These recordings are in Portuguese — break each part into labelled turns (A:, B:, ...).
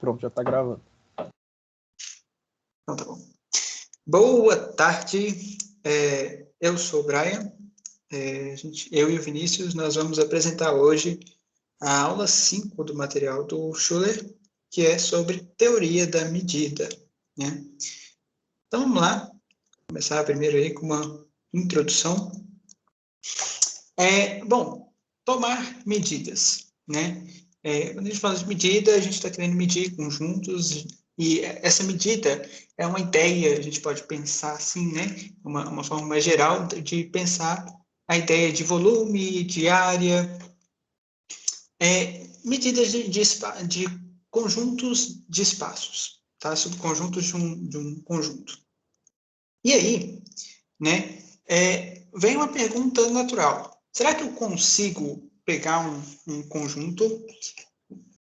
A: Pronto, já está gravando.
B: Então tá bom. Boa tarde, eu sou o Brian. Eu e o Vinícius, nós vamos apresentar hoje a aula 5 do material do Schuller, que é sobre teoria da medida, né? Então vamos lá, começar primeiro aí com uma introdução. Bom, tomar medidas, né? Quando a gente fala de medida, a gente está querendo medir conjuntos, e essa medida é uma ideia, a gente pode pensar assim, né? Uma forma mais geral de pensar a ideia de volume, de área, medidas de conjuntos de espaços, tá? Subconjuntos de um conjunto. E aí, né, vem uma pergunta natural. Será que eu consigo pegar um conjunto,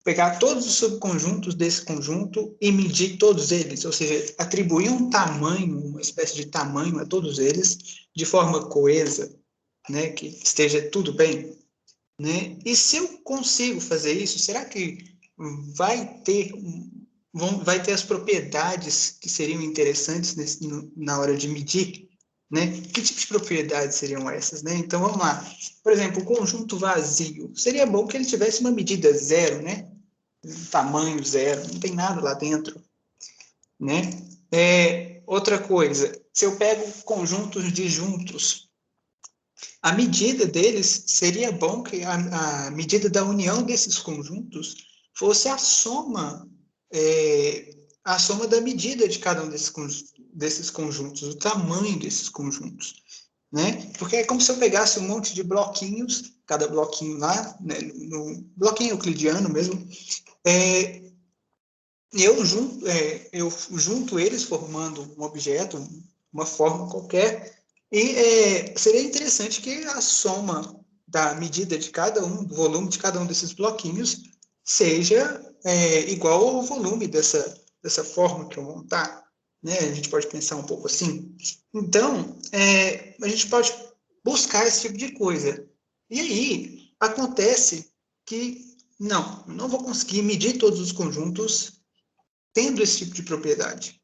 B: pegar todos os subconjuntos desse conjunto e medir todos eles? Ou seja, atribuir um tamanho, uma espécie de tamanho a todos eles, de forma coesa, né, que esteja tudo bem? Né? E se eu consigo fazer isso, será que vai ter as propriedades que seriam interessantes na hora de medir? Né? Que tipo de propriedades seriam essas? Né? Então, vamos lá. Por exemplo, o conjunto vazio. Seria bom que ele tivesse uma medida zero, né? Um tamanho zero, não tem nada lá dentro. Né? Outra coisa, se eu pego conjuntos disjuntos, a medida deles seria bom que a medida da união desses conjuntos fosse a soma da medida de cada um desses conjuntos, o tamanho desses conjuntos, né? Porque é como se eu pegasse um monte de bloquinhos, cada bloquinho lá, né, no bloquinho euclidiano mesmo, eu junto eles formando um objeto, uma forma qualquer, e seria interessante que a soma da medida de cada um, do volume de cada um desses bloquinhos, seja igual ao volume dessa forma que eu montar. Né? A gente pode pensar um pouco assim. Então, a gente pode buscar esse tipo de coisa. E aí, acontece que, não vou conseguir medir todos os conjuntos tendo esse tipo de propriedade.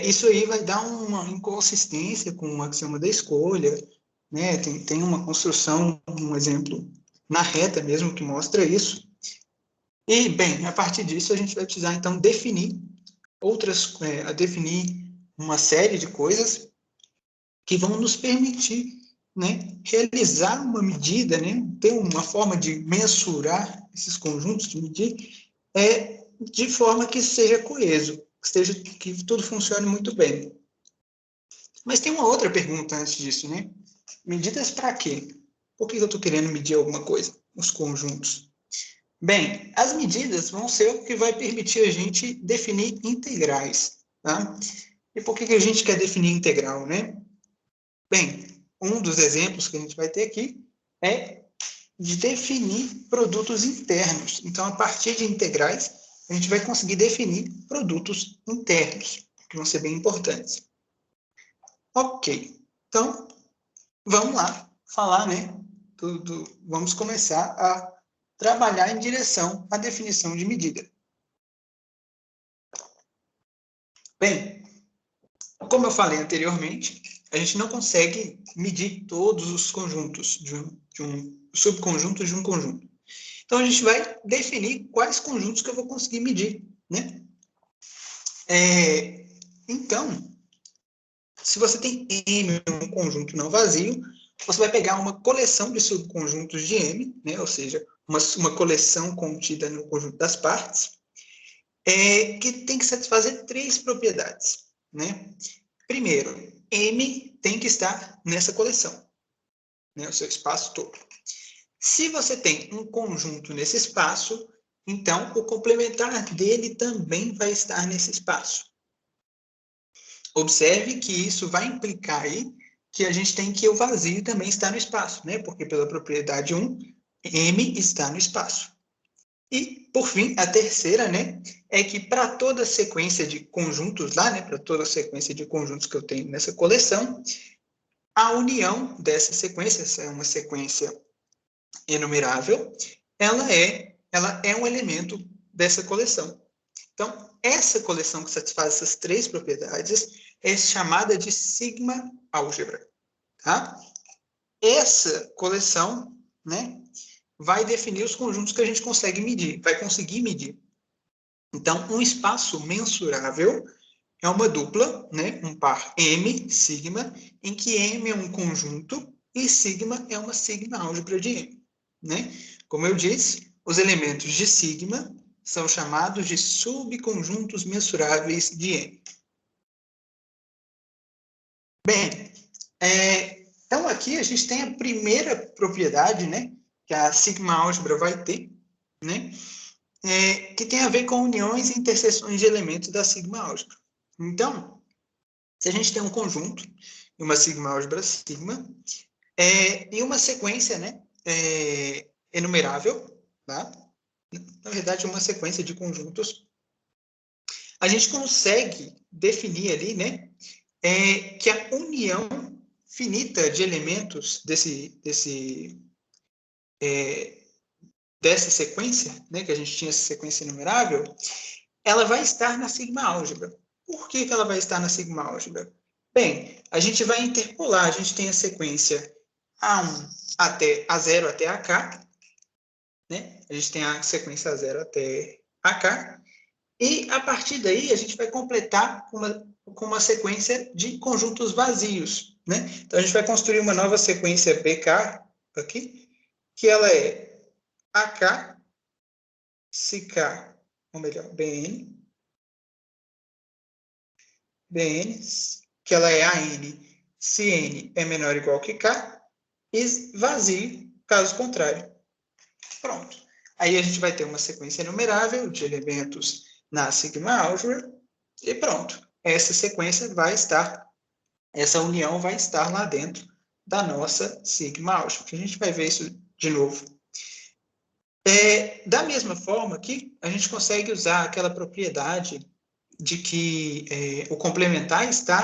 B: Isso aí vai dar uma inconsistência com o axioma da escolha, né? Tem uma construção, um exemplo na reta mesmo que mostra isso. E, bem, a partir disso a gente vai precisar, então, definir uma série de coisas que vão nos permitir, né, realizar uma medida, né, ter uma forma de mensurar esses conjuntos, de medir, de forma que seja coeso, que tudo funcione muito bem. Mas tem uma outra pergunta antes disso, né? Medidas para quê? Por que eu estou querendo medir alguma coisa? Os conjuntos. Bem, as medidas vão ser o que vai permitir a gente definir integrais, tá? E por que a gente quer definir integral, né? Bem, um dos exemplos que a gente vai ter aqui é de definir produtos internos. Então, a partir de integrais, a gente vai conseguir definir produtos internos, que vão ser bem importantes. Ok, então, vamos lá falar, né? Vamos começar a trabalhar em direção à definição de medida. Bem, como eu falei anteriormente, a gente não consegue medir todos os conjuntos de um subconjunto de um conjunto. Então, a gente vai definir quais conjuntos que eu vou conseguir medir, né? Então, se você tem M um conjunto não vazio, você vai pegar uma coleção de subconjuntos de M, né? Ou seja, uma coleção contida no conjunto das partes, que tem que satisfazer três propriedades, né? Primeiro, M tem que estar nessa coleção, né? O seu espaço todo. Se você tem um conjunto nesse espaço, então o complementar dele também vai estar nesse espaço. Observe que isso vai implicar aí que a gente tem que o vazio também está no espaço, né? Porque pela propriedade 1, M está no espaço. E, por fim, a terceira, né, é que para toda sequência de conjuntos lá, né, para toda sequência de conjuntos que eu tenho nessa coleção, a união dessa sequência, essa é uma sequência enumerável, ela é um elemento dessa coleção. Então, essa coleção que satisfaz essas três propriedades é chamada de sigma álgebra, tá? Essa coleção, né, vai definir os conjuntos que a gente consegue medir, vai conseguir medir. Então, um espaço mensurável é uma dupla, né, um par M, sigma, em que M é um conjunto e sigma é uma sigma álgebra de M, né? Como eu disse, os elementos de sigma são chamados de subconjuntos mensuráveis de M. Bem, então aqui a gente tem a primeira propriedade, né, que a sigma álgebra vai ter, né, que tem a ver com uniões e interseções de elementos da sigma álgebra. Então, se a gente tem um conjunto, uma sigma álgebra sigma, e uma sequência, né, enumerável, tá? Na verdade, uma sequência de conjuntos, a gente consegue definir ali, né, que a união finita de elementos dessa sequência, né, que a gente tinha essa sequência enumerável, ela vai estar na sigma álgebra. Por que ela vai estar na sigma álgebra? Bem, a gente vai interpolar, a gente tem a sequência A1 até A0 até AK, né? A gente tem a sequência A0 até AK, e a partir daí a gente vai completar com uma sequência de conjuntos vazios, né? Então a gente vai construir uma nova sequência BK aqui, que ela é AK, CK, ou melhor, BN, que ela é AN, se N é menor ou igual que K, e vazio, caso contrário. Pronto. Aí a gente vai ter uma sequência enumerável de elementos na sigma álgebra, e pronto. Essa sequência vai estar, essa união vai estar lá dentro da nossa sigma álgebra. A gente vai ver isso de novo. Da mesma forma que a gente consegue usar aquela propriedade de que o complementar está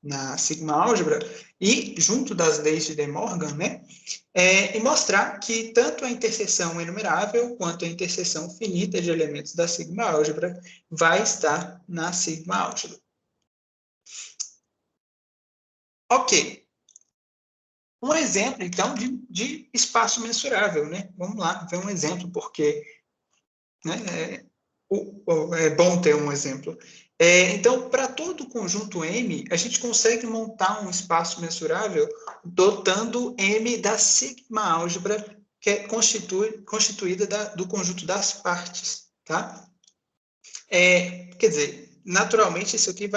B: na sigma álgebra e junto das leis de De Morgan, né, e mostrar que tanto a interseção enumerável quanto a interseção finita de elementos da sigma álgebra vai estar na sigma álgebra. Ok. Um exemplo, então, de espaço mensurável, né? Vamos lá, ver um exemplo, porque, né, é bom ter um exemplo. Então, para todo conjunto M, a gente consegue montar um espaço mensurável dotando M da sigma álgebra, que é constituída do conjunto das partes, tá? Quer dizer, naturalmente, isso aqui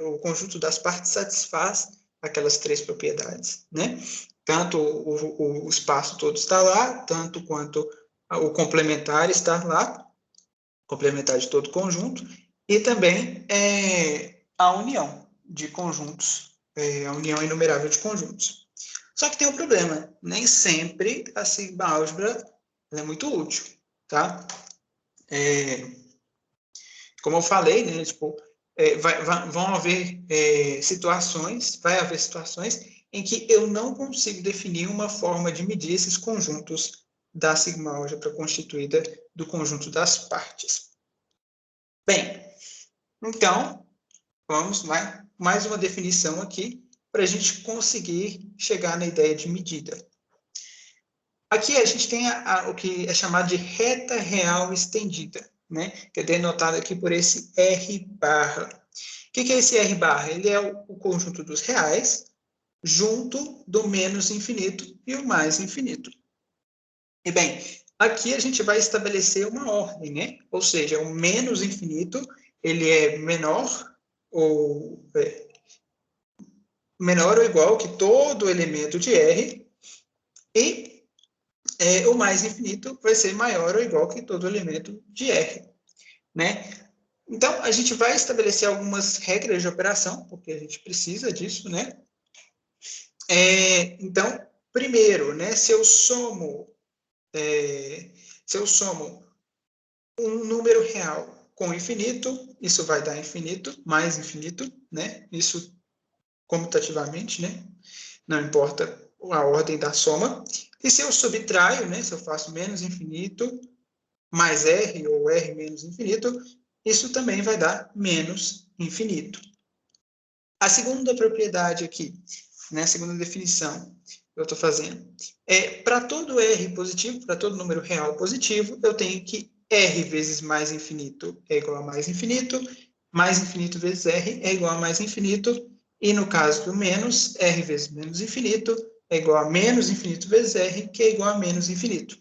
B: o conjunto das partes satisfaz aquelas três propriedades, né? Tanto o espaço todo está lá, tanto quanto o complementar está lá, complementar de todo conjunto, e também a união de conjuntos, a união inumerável de conjuntos. Só que tem um problema, nem sempre a sigma álgebra é muito útil, tá? Como eu falei, né, tipo, vão haver situações, vai haver situações em que eu não consigo definir uma forma de medir esses conjuntos da sigma álgebra constituída do conjunto das partes. Bem, então, vamos lá, mais uma definição aqui para a gente conseguir chegar na ideia de medida. Aqui a gente tem o que é chamado de reta real estendida, né? Que é denotado aqui por esse R barra. O que é esse R barra? Ele é o conjunto dos reais junto do menos infinito e o mais infinito. E bem, aqui a gente vai estabelecer uma ordem, né? Ou seja, o menos infinito, ele é menor ou igual que todo elemento de R, e o mais infinito vai ser maior ou igual que todo elemento de R, né? Então, a gente vai estabelecer algumas regras de operação, porque a gente precisa disso, né? Então, primeiro, né, se eu somo um número real com infinito, isso vai dar infinito, mais infinito, né? Isso comutativamente, né? Não importa a ordem da soma. E se eu subtraio, né, se eu faço menos infinito mais R ou R menos infinito, isso também vai dar menos infinito. A segunda propriedade aqui, né, a segunda definição que eu estou fazendo, é para todo R positivo, para todo número real positivo, eu tenho que R vezes mais infinito é igual a mais infinito vezes R é igual a mais infinito, e no caso do menos, R vezes menos infinito é igual a menos infinito vezes R, que é igual a menos infinito.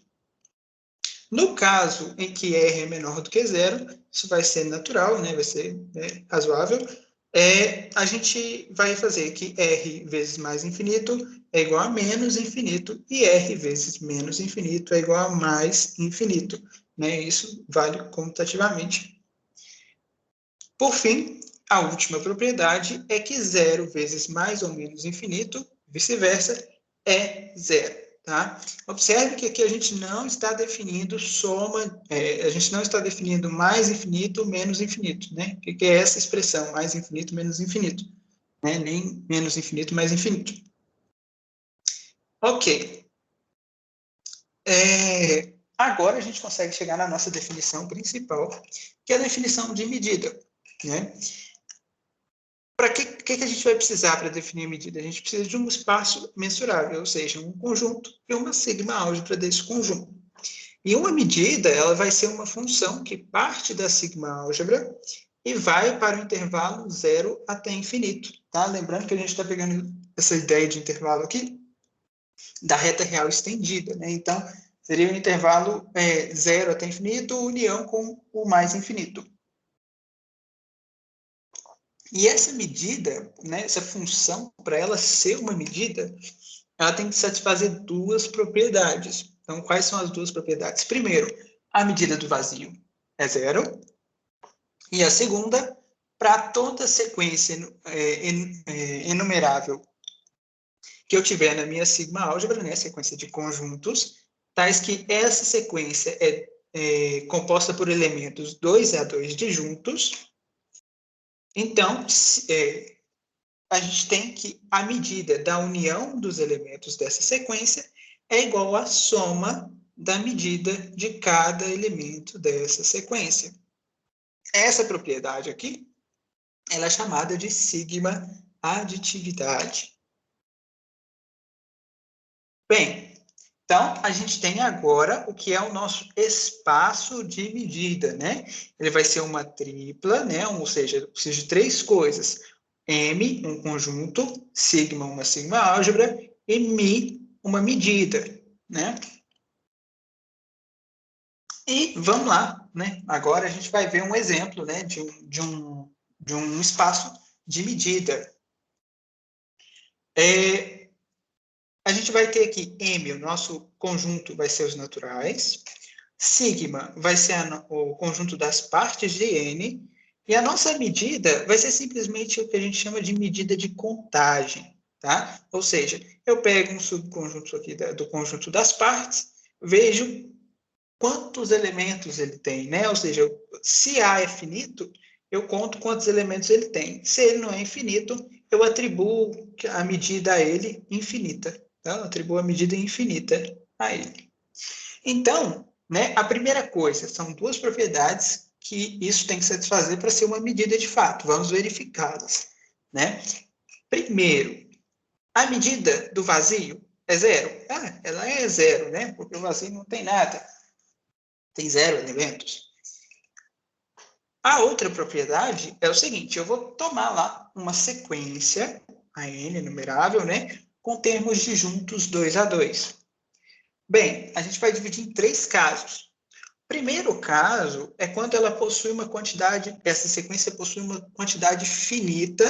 B: No caso em que R é menor do que zero, isso vai ser natural, né? Vai ser, né, razoável. A gente vai fazer que R vezes mais infinito é igual a menos infinito e R vezes menos infinito é igual a mais infinito. Né? Isso vale comutativamente. Por fim, a última propriedade é que zero vezes mais ou menos infinito, vice-versa, é zero. Tá? Observe que aqui a gente não está definindo soma, a gente não está definindo mais infinito, menos infinito. Né? O que é essa expressão, mais infinito, menos infinito? Né? Nem menos infinito, mais infinito. Ok. Agora a gente consegue chegar na nossa definição principal, que é a definição de medida. Né? Para que a gente vai precisar para definir a medida? A gente precisa de um espaço mensurável, ou seja, um conjunto e uma sigma álgebra desse conjunto. E uma medida, ela vai ser uma função que parte da sigma álgebra e vai para o intervalo 0 até infinito. Tá? Lembrando que a gente está pegando essa ideia de intervalo aqui da reta real estendida. Né? Então, seria o intervalo 0 até infinito, união com o mais infinito. E essa medida, né, essa função, para ela ser uma medida, ela tem que satisfazer duas propriedades. Então, quais são as duas propriedades? Primeiro, a medida do vazio é zero. E a segunda, para toda sequência enumerável que eu tiver na minha sigma álgebra, né, sequência de conjuntos, tais que essa sequência é composta por elementos 2 a 2 disjuntos. Então, a gente tem que a medida da união dos elementos dessa sequência é igual à soma da medida de cada elemento dessa sequência. Essa propriedade aqui, ela é chamada de sigma aditividade. Bem, então a gente tem agora o que é o nosso espaço de medida, né? Ele vai ser uma tripla, né? Ou seja, eu preciso de três coisas. M, um conjunto, sigma, uma sigma álgebra, e mi, uma medida, né? E vamos lá, né? Agora a gente vai ver um exemplo, né, de um espaço de medida. A gente vai ter aqui M, o nosso conjunto vai ser os naturais, sigma vai ser o conjunto das partes de N, e a nossa medida vai ser simplesmente o que a gente chama de medida de contagem, tá? Ou seja, eu pego um subconjunto aqui do conjunto das partes, vejo quantos elementos ele tem, né? Ou seja, se A é finito, eu conto quantos elementos ele tem. Se ele não é infinito, eu atribuo a medida a ele infinita. Tá? Eu atribuo a medida infinita a ele. Então, né, a primeira coisa, são duas propriedades que isso tem que satisfazer para ser uma medida de fato. Vamos verificá-las. Né? Primeiro, a medida do vazio é zero? Ela é zero, né? Porque o vazio não tem nada. Tem zero elementos. A outra propriedade é o seguinte, eu vou tomar lá uma sequência, a n numerável, né, com termos disjuntos 2 a 2. Bem, a gente vai dividir em três casos. O primeiro caso é quando ela possui uma quantidade, essa sequência possui uma quantidade finita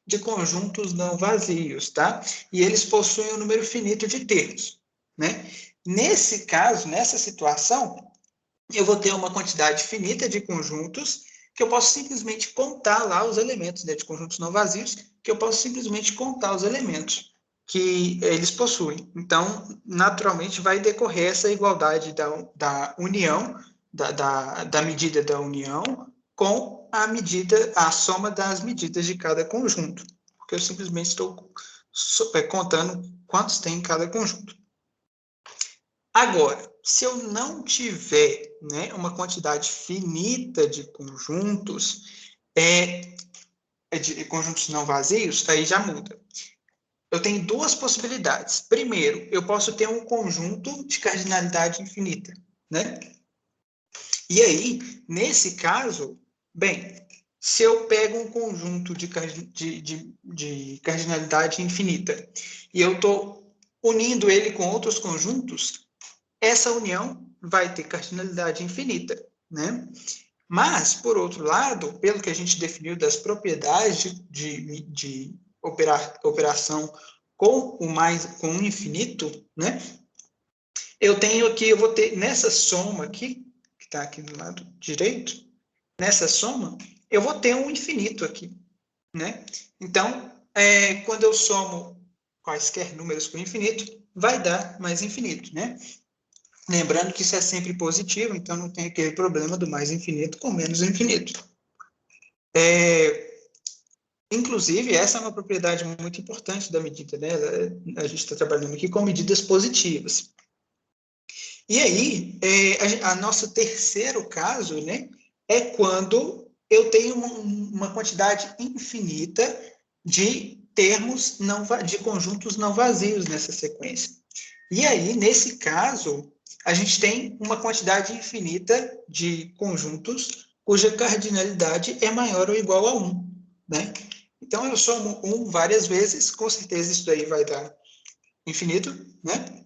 B: de conjuntos não vazios, tá? E eles possuem um número finito de termos, né? Nesse caso, nessa situação, eu vou ter uma quantidade finita de conjuntos que eu posso simplesmente contar lá os elementos, né, de conjuntos não vazios, que eu posso simplesmente contar os elementos que eles possuem. Então, naturalmente, vai decorrer essa igualdade da união, da medida da união, com a soma das medidas de cada conjunto, porque eu simplesmente estou contando quantos tem em cada conjunto. Agora, se eu não tiver, né, uma quantidade finita de conjuntos, de conjuntos não vazios, aí já muda. Eu tenho duas possibilidades. Primeiro, eu posso ter um conjunto de cardinalidade infinita, né? E aí, nesse caso, bem, se eu pego um conjunto de cardinalidade infinita e eu estou unindo ele com outros conjuntos, essa união vai ter cardinalidade infinita, né? Mas, por outro lado, pelo que a gente definiu das propriedades de operação com o infinito, né? Eu vou ter nessa soma aqui, que está aqui do lado direito, nessa soma, eu vou ter um infinito aqui, né? Então, quando eu somo quaisquer números com infinito, vai dar mais infinito, né? Lembrando que isso é sempre positivo, então não tem aquele problema do mais infinito com menos infinito. Inclusive, essa é uma propriedade muito importante da medida, né? A gente está trabalhando aqui com medidas positivas. E aí, a nosso terceiro caso, né, é quando eu tenho uma quantidade infinita de termos de conjuntos não vazios nessa sequência. E aí, nesse caso, a gente tem uma quantidade infinita de conjuntos cuja cardinalidade é maior ou igual a 1, né? Então, eu somo 1 várias vezes, com certeza isso daí vai dar infinito, né?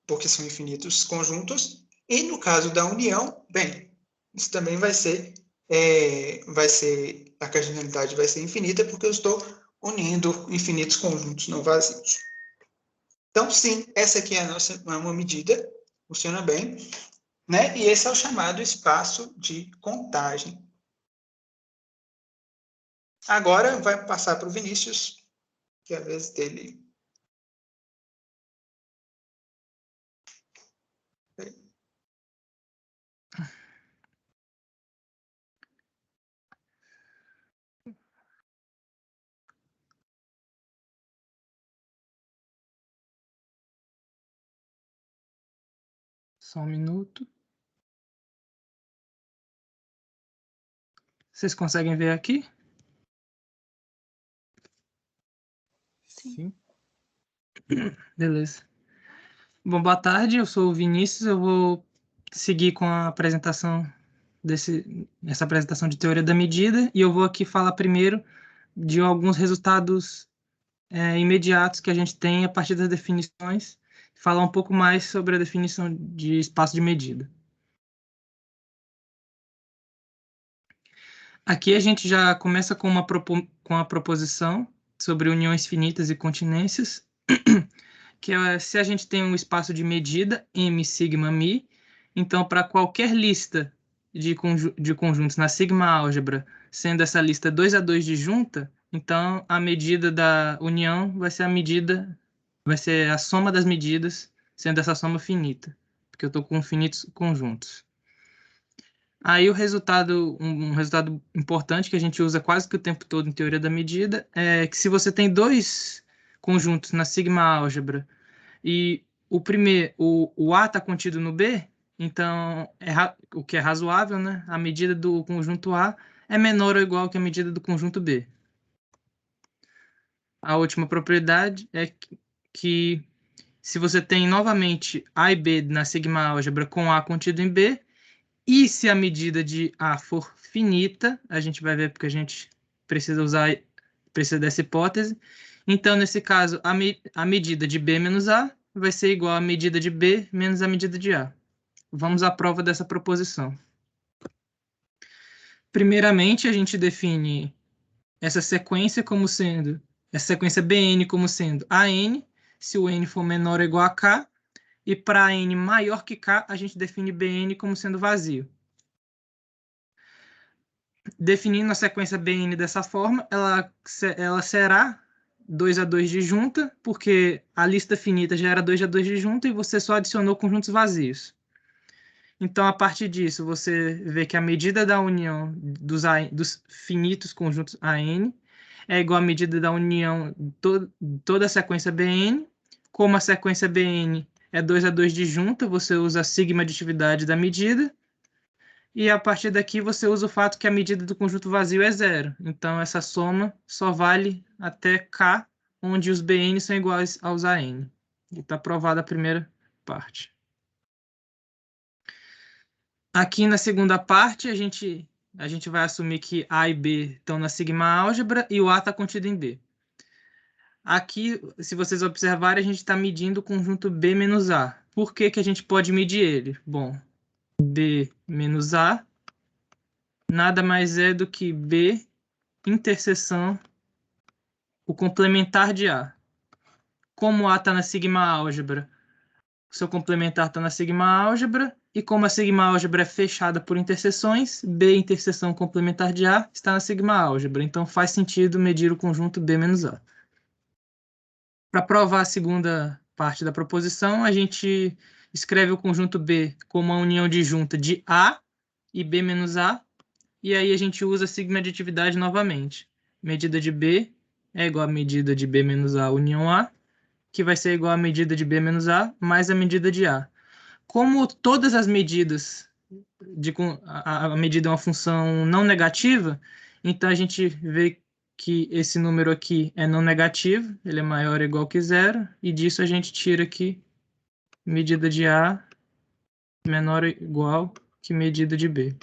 B: Porque são infinitos conjuntos. E no caso da união, bem, isso também a cardinalidade vai ser infinita, porque eu estou unindo infinitos conjuntos não vazios. Então, sim, essa aqui é uma medida, funciona bem, né? E esse é o chamado espaço de contagem. Agora vai passar para o Vinícius, que é a vez dele.
A: Só um minuto. Vocês conseguem ver aqui?
C: Sim.
A: Beleza. Bom, boa tarde, eu sou o Vinícius, eu vou seguir com a apresentação essa apresentação de teoria da medida, e eu vou aqui falar primeiro de alguns resultados imediatos que a gente tem a partir das definições, falar um pouco mais sobre a definição de espaço de medida. Aqui a gente já começa com a proposição sobre uniões finitas e continências, que é se a gente tem um espaço de medida, M sigma mi, então para qualquer lista de conjuntos na sigma álgebra, sendo essa lista 2 a 2 disjunta, então a medida da união vai ser a soma das medidas, sendo essa soma finita, porque eu estou com finitos conjuntos. Aí um resultado importante que a gente usa quase que o tempo todo em teoria da medida é que se você tem dois conjuntos na sigma álgebra e o A está contido no B, então o que é razoável, né? A medida do conjunto A é menor ou igual que a medida do conjunto B. A última propriedade é que se você tem novamente A e B na sigma álgebra com A contido em B, e se a medida de A for finita, a gente vai ver porque a gente precisa dessa hipótese. Então, nesse caso, a medida de B menos A vai ser igual à medida de B menos a medida de A. Vamos à prova dessa proposição. Primeiramente, a gente define essa sequência Bn como sendo AN, se o N for menor ou igual a K, e para N maior que K, a gente define Bn como sendo vazio. Definindo a sequência Bn dessa forma, ela será 2 a 2 disjunta, porque a lista finita já era 2 a 2 disjunta e você só adicionou conjuntos vazios. Então, a partir disso, você vê que a medida da união dos finitos conjuntos AN é igual à medida da união de toda a sequência Bn Como a sequência BN é 2 a 2 disjunta, você usa a sigma aditividade da medida. E a partir daqui você usa o fato que a medida do conjunto vazio é zero. Então, essa soma só vale até K, onde os BN são iguais aos AN. E está aprovada a primeira parte. Aqui na segunda parte, a gente vai assumir que A e B estão na sigma álgebra e o A está contido em B. Aqui, se vocês observarem, a gente está medindo o conjunto B menos A. Por que que a gente pode medir ele? Bom, B menos A nada mais é do que B interseção o complementar de A. Como A está na sigma álgebra, o seu complementar está na sigma álgebra, e como a sigma álgebra é fechada por interseções, B interseção complementar de A está na sigma álgebra. Então faz sentido medir o conjunto B menos A. Para provar a segunda parte da proposição, a gente escreve o conjunto B como a união disjunta de A e B menos A, e aí a gente usa a sigma aditividade novamente. Medida de B é igual a medida de B menos A união A, que vai ser igual a medida de B menos A mais a medida de A. Como todas as medidas, a medida é uma função não negativa, então a gente vê que esse número aqui é não negativo, ele é maior ou igual que zero, e disso a gente tira aqui medida de A menor ou igual que medida de B.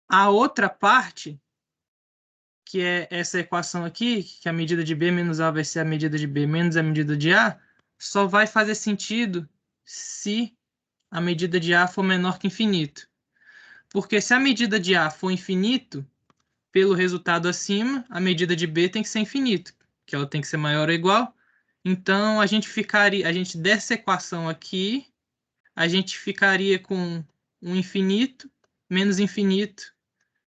A: A outra parte, que é essa equação aqui, que a medida de B menos A vai ser a medida de B menos a medida de A, só vai fazer sentido se a medida de A for menor que infinito. Porque se a medida de A for infinito, pelo resultado acima, a medida de B tem que ser infinito, que ela tem que ser maior ou igual. Então, dessa equação aqui, a gente ficaria com um infinito menos infinito,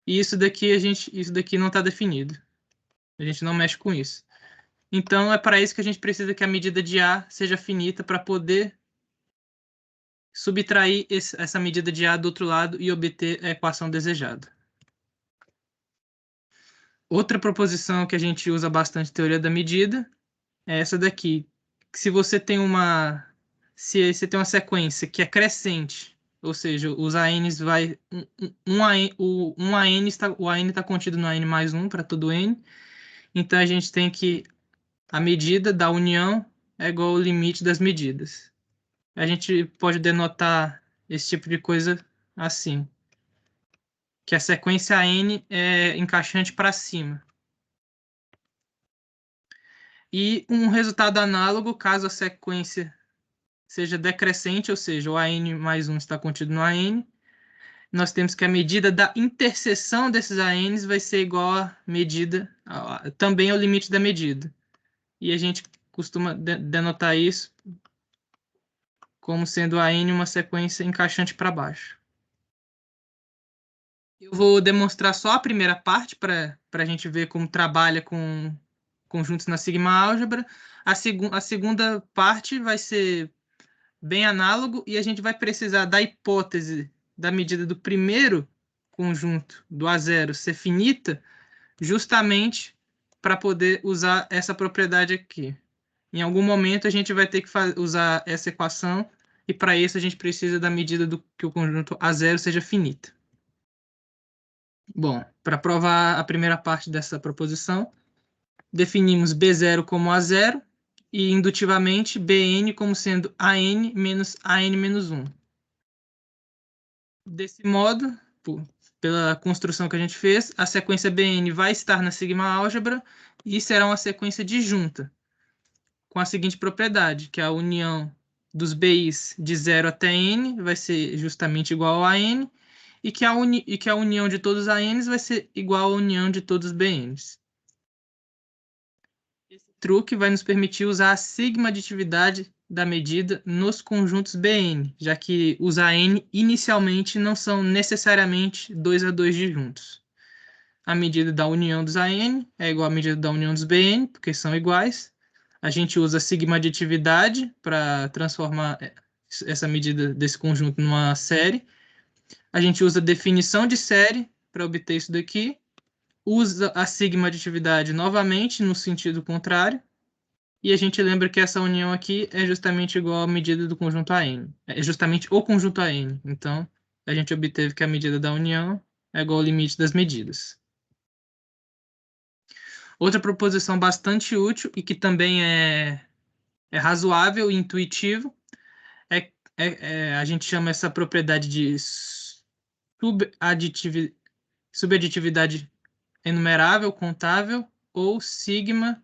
A: e isso daqui não está definido. A gente não mexe com isso. Então, é para isso que a gente precisa que a medida de A seja finita para poder subtrair essa medida de A do outro lado e obter a equação desejada. Outra proposição que a gente usa bastante teoria da medida é essa daqui. Se você tem uma sequência que é crescente, ou seja, os ANs vai o AN está contido no AN mais 1 para todo N, então a gente tem que a medida da união é igual ao limite das medidas. A gente pode denotar esse tipo de coisa assim, que a sequência N é encaixante para cima. E um resultado análogo, caso a sequência seja decrescente, ou seja, o AN mais 1 está contido no AN, nós temos que a medida da interseção desses ANs vai ser igual à medida, também ao limite da medida. E a gente costuma denotar isso como sendo a N uma sequência encaixante para baixo. Eu vou demonstrar só a primeira parte para a gente ver como trabalha com conjuntos na sigma álgebra. A segunda parte vai ser bem análogo e a gente vai precisar da hipótese da medida do primeiro conjunto do A0 ser finita, justamente para poder usar essa propriedade aqui. Em algum momento a gente vai ter que usar essa equação e para isso a gente precisa da medida do que o conjunto A0 seja finita. Bom, para provar a primeira parte dessa proposição, definimos B0 como A0 e indutivamente Bn como sendo AN menos AN menos 1. Desse modo, pela construção que a gente fez, a sequência Bn vai estar na sigma álgebra e será uma sequência disjunta, com a seguinte propriedade, que a união dos BIs de 0 até N vai ser justamente igual a N, e que a união de todos os ANs vai ser igual à união de todos os BNs. Esse truque vai nos permitir usar a sigma aditividade da medida nos conjuntos BN, já que os AN inicialmente não são necessariamente 2 a 2 disjuntos. A medida da união dos AN é igual à medida da união dos BN, porque são iguais. A gente usa a sigma aditividade para transformar essa medida desse conjunto numa série. A gente usa definição de série para obter isso daqui. Usa a sigma aditividade novamente no sentido contrário. E a gente lembra que essa união aqui é justamente igual à medida do conjunto AN. É justamente o conjunto AN. Então, a gente obteve que a medida da união é igual ao limite das medidas. Outra proposição bastante útil e que também é razoável e intuitivo a gente chama essa propriedade de subaditividade enumerável, contável, ou sigma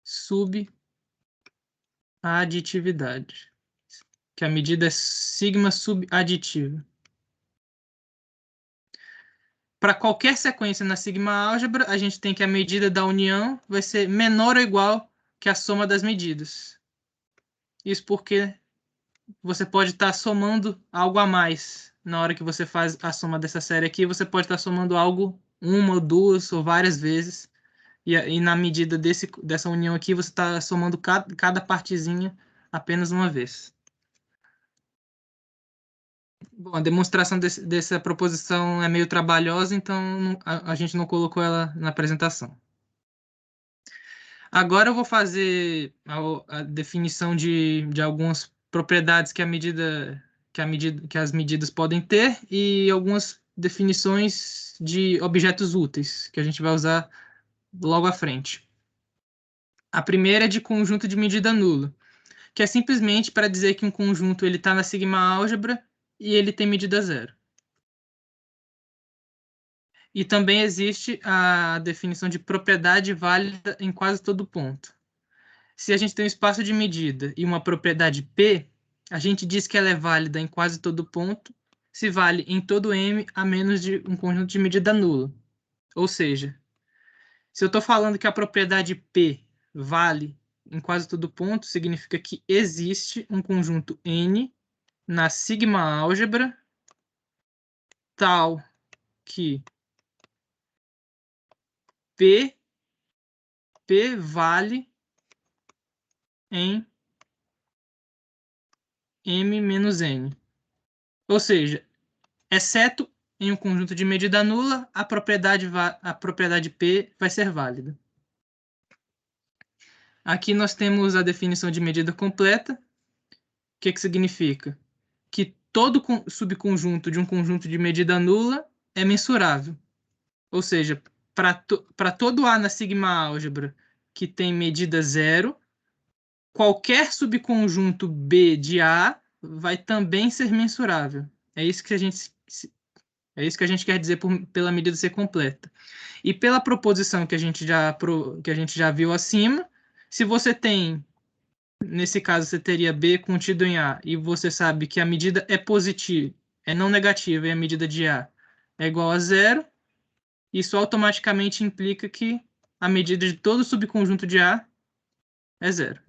A: subaditividade, que a medida é sigma subaditiva. Para qualquer sequência na sigma álgebra, a gente tem que a medida da união vai ser menor ou igual que a soma das medidas. Isso porque você pode estar somando algo a mais. Na hora que você faz a soma dessa série aqui, você pode estar somando algo uma, duas ou várias vezes. E na medida dessa união aqui, você está somando cada partezinha apenas uma vez. Bom, a demonstração dessa proposição é meio trabalhosa, então a gente não colocou ela na apresentação. Agora eu vou fazer a definição de algumas propriedades que as medidas podem ter e algumas definições de objetos úteis que a gente vai usar logo à frente. A primeira é de conjunto de medida nula, que é simplesmente para dizer que um conjunto está na sigma álgebra e ele tem medida zero. E também existe a definição de propriedade válida em quase todo ponto. Se a gente tem um espaço de medida e uma propriedade P, a gente diz que ela é válida em quase todo ponto, se vale em todo M a menos de um conjunto de medida nula. Ou seja, se eu estou falando que a propriedade P vale em quase todo ponto, significa que existe um conjunto N na sigma álgebra tal que P vale em M menos N. Ou seja, exceto em um conjunto de medida nula, a propriedade P vai ser válida. Aqui nós temos a definição de medida completa. O que significa? Que todo subconjunto de um conjunto de medida nula é mensurável. Ou seja, para todo A na sigma álgebra que tem medida zero, qualquer subconjunto B de A vai também ser mensurável. É isso que a gente quer dizer pela medida ser completa. E pela proposição que a gente já viu acima, se você tem, nesse caso, você teria B contido em A, e você sabe que a medida é positiva, é não negativa, e a medida de A é igual a zero, isso automaticamente implica que a medida de todo subconjunto de A é zero.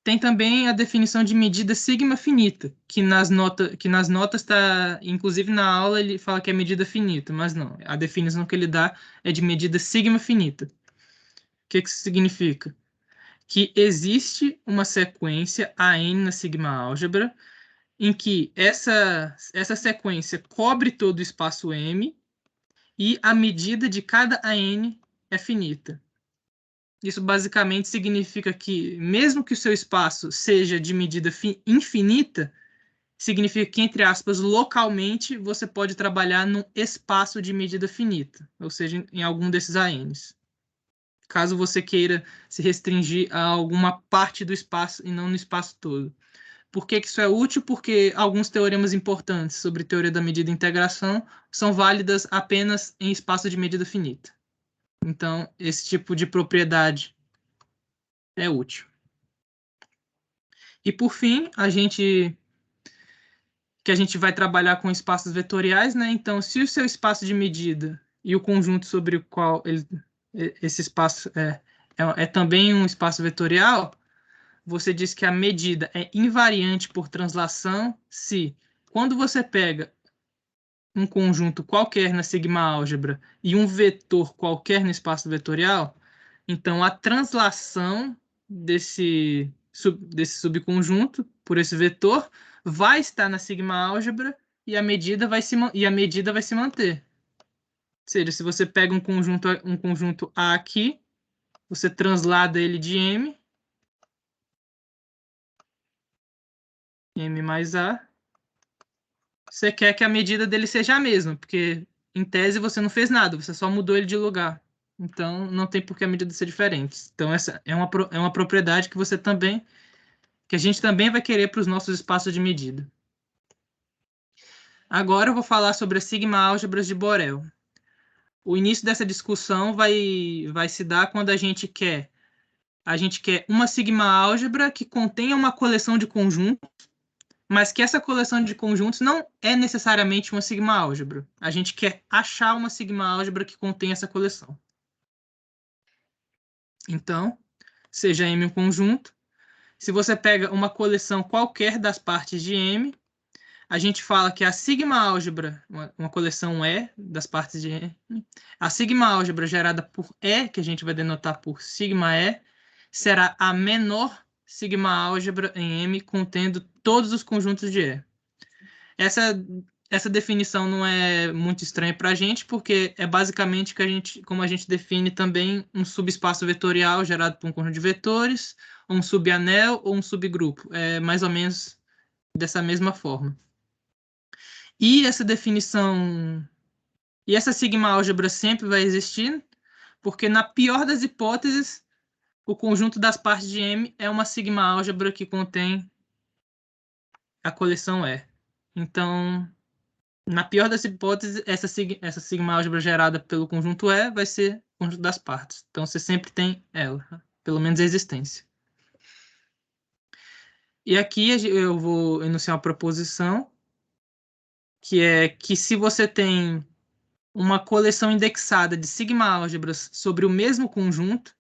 A: Tem também a definição de medida sigma finita, que nas notas está, inclusive na aula ele fala que é medida finita, mas não, a definição que ele dá é de medida sigma finita. O que isso significa? Que existe uma sequência AN na sigma álgebra em que essa sequência cobre todo o espaço M e a medida de cada AN é finita. Isso basicamente significa que, mesmo que o seu espaço seja de medida infinita, significa que, entre aspas, localmente, você pode trabalhar num espaço de medida finita, ou seja, em algum desses ANs. Caso você queira se restringir a alguma parte do espaço e não no espaço todo. Por que isso é útil? Porque alguns teoremas importantes sobre teoria da medida e integração são válidas apenas em espaço de medida finita. Então, esse tipo de propriedade é útil. E, por fim, a gente vai trabalhar com espaços vetoriais, né? Então, se o seu espaço de medida e o conjunto sobre o qual esse espaço é também um espaço vetorial, você diz que a medida é invariante por translação se, quando você pega um conjunto qualquer na sigma álgebra e um vetor qualquer no espaço vetorial, então a translação desse subconjunto por esse vetor vai estar na sigma álgebra e a medida vai se manter. Ou seja, se você pega um conjunto A aqui, você translada ele de M mais A. Você quer que a medida dele seja a mesma, porque em tese você não fez nada, você só mudou ele de lugar. Então não tem por que a medida ser diferente. Então essa é uma propriedade que que a gente também vai querer para os nossos espaços de medida. Agora eu vou falar sobre as sigma-álgebras de Borel. O início dessa discussão vai se dar quando a gente quer uma sigma-álgebra que contenha uma coleção de conjuntos, mas que essa coleção de conjuntos não é necessariamente uma sigma-álgebra. A gente quer achar uma sigma-álgebra que contém essa coleção. Então, seja M um conjunto, se você pega uma coleção qualquer das partes de M, a gente fala que a sigma-álgebra, uma coleção E das partes de M, a sigma-álgebra gerada por E, que a gente vai denotar por sigma E, será a menor sigma-álgebra em M contendo todos os conjuntos de E. Essa definição não é muito estranha para a gente, porque é basicamente como a gente define também um subespaço vetorial gerado por um conjunto de vetores, um subanel ou um subgrupo. É mais ou menos dessa mesma forma. E essa definição... E essa sigma-álgebra sempre vai existir, porque na pior das hipóteses, o conjunto das partes de M é uma sigma-álgebra que contém a coleção E. Então, na pior das hipóteses, essa sigma-álgebra gerada pelo conjunto E vai ser o conjunto das partes. Então, você sempre tem ela, pelo menos a existência. E aqui eu vou enunciar uma proposição, que é que se você tem uma coleção indexada de sigma-álgebras sobre o mesmo conjunto,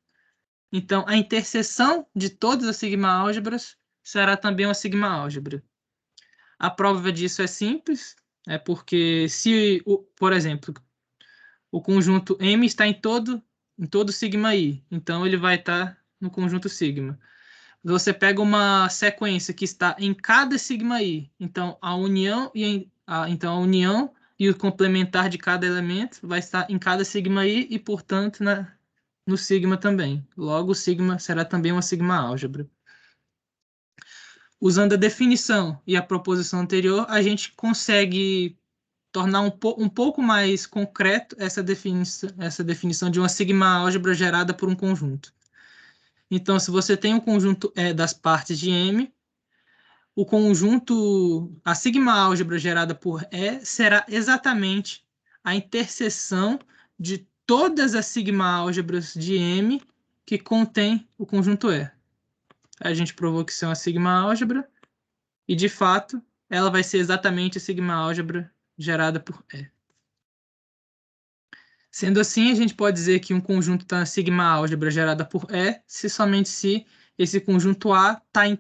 A: então a interseção de todas as sigma-álgebras será também uma sigma-álgebra. A prova disso é simples, porque se, por exemplo, o conjunto M está em todo sigma I, então ele vai estar no conjunto sigma. Você pega uma sequência que está em cada sigma I, então a união e o complementar de cada elemento vai estar em cada sigma I e, portanto, no sigma também. Logo, o sigma será também uma sigma-álgebra. Usando a definição e a proposição anterior, a gente consegue tornar um pouco mais concreto essa definição de uma sigma-álgebra gerada por um conjunto. Então, se você tem um conjunto E das partes de M, a sigma-álgebra gerada por E será exatamente a interseção de todas as sigma-álgebras de M que contém o conjunto E. A gente provou que isso é uma sigma-álgebra e, de fato, ela vai ser exatamente a sigma-álgebra gerada por E. Sendo assim, a gente pode dizer que um conjunto está na sigma-álgebra gerada por E somente se esse conjunto A está em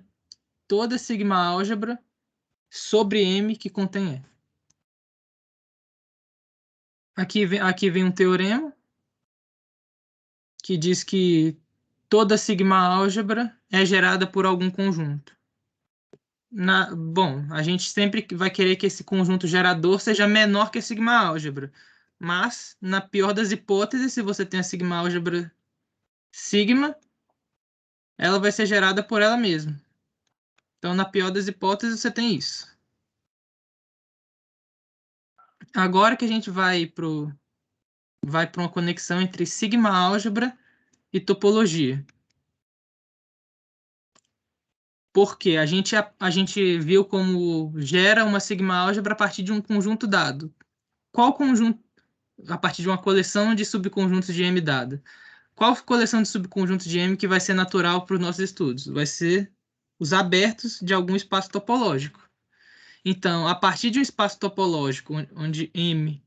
A: toda sigma-álgebra sobre M que contém E. Aqui vem um teorema que diz que toda sigma-álgebra é gerada por algum conjunto. Bom, a gente sempre vai querer que esse conjunto gerador seja menor que a sigma-álgebra. Mas, na pior das hipóteses, se você tem a sigma-álgebra sigma, ela vai ser gerada por ela mesma. Então, na pior das hipóteses, você tem isso. Agora que a gente vai para uma conexão entre sigma-álgebra e topologia. Porque a gente viu como gera uma sigma-álgebra a partir de um conjunto dado. Qual conjunto? A partir de uma coleção de subconjuntos de M dada. Qual coleção de subconjuntos de M que vai ser natural para os nossos estudos? Vai ser os abertos de algum espaço topológico. Então, a partir de um espaço topológico, onde M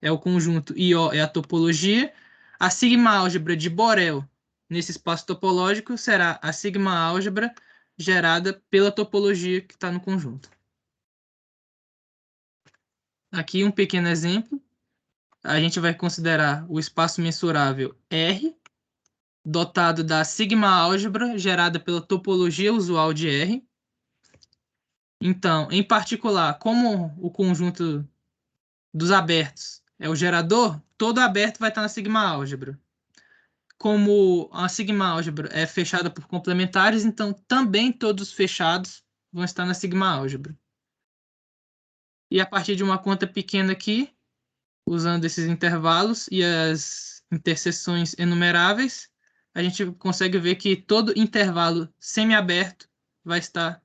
A: é o conjunto e O é a topologia, a sigma-álgebra de Borel nesse espaço topológico será a sigma-álgebra gerada pela topologia que está no conjunto. Aqui um pequeno exemplo. A gente vai considerar o espaço mensurável R, dotado da sigma-álgebra gerada pela topologia usual de R. Então, em particular, como o conjunto dos abertos é o gerador, todo aberto vai estar na sigma-álgebra. como a sigma-álgebra é fechada por complementares, então também todos os fechados vão estar na sigma-álgebra. E a partir de uma conta pequena aqui, usando esses intervalos e as interseções enumeráveis, a gente consegue ver que todo intervalo semiaberto vai estar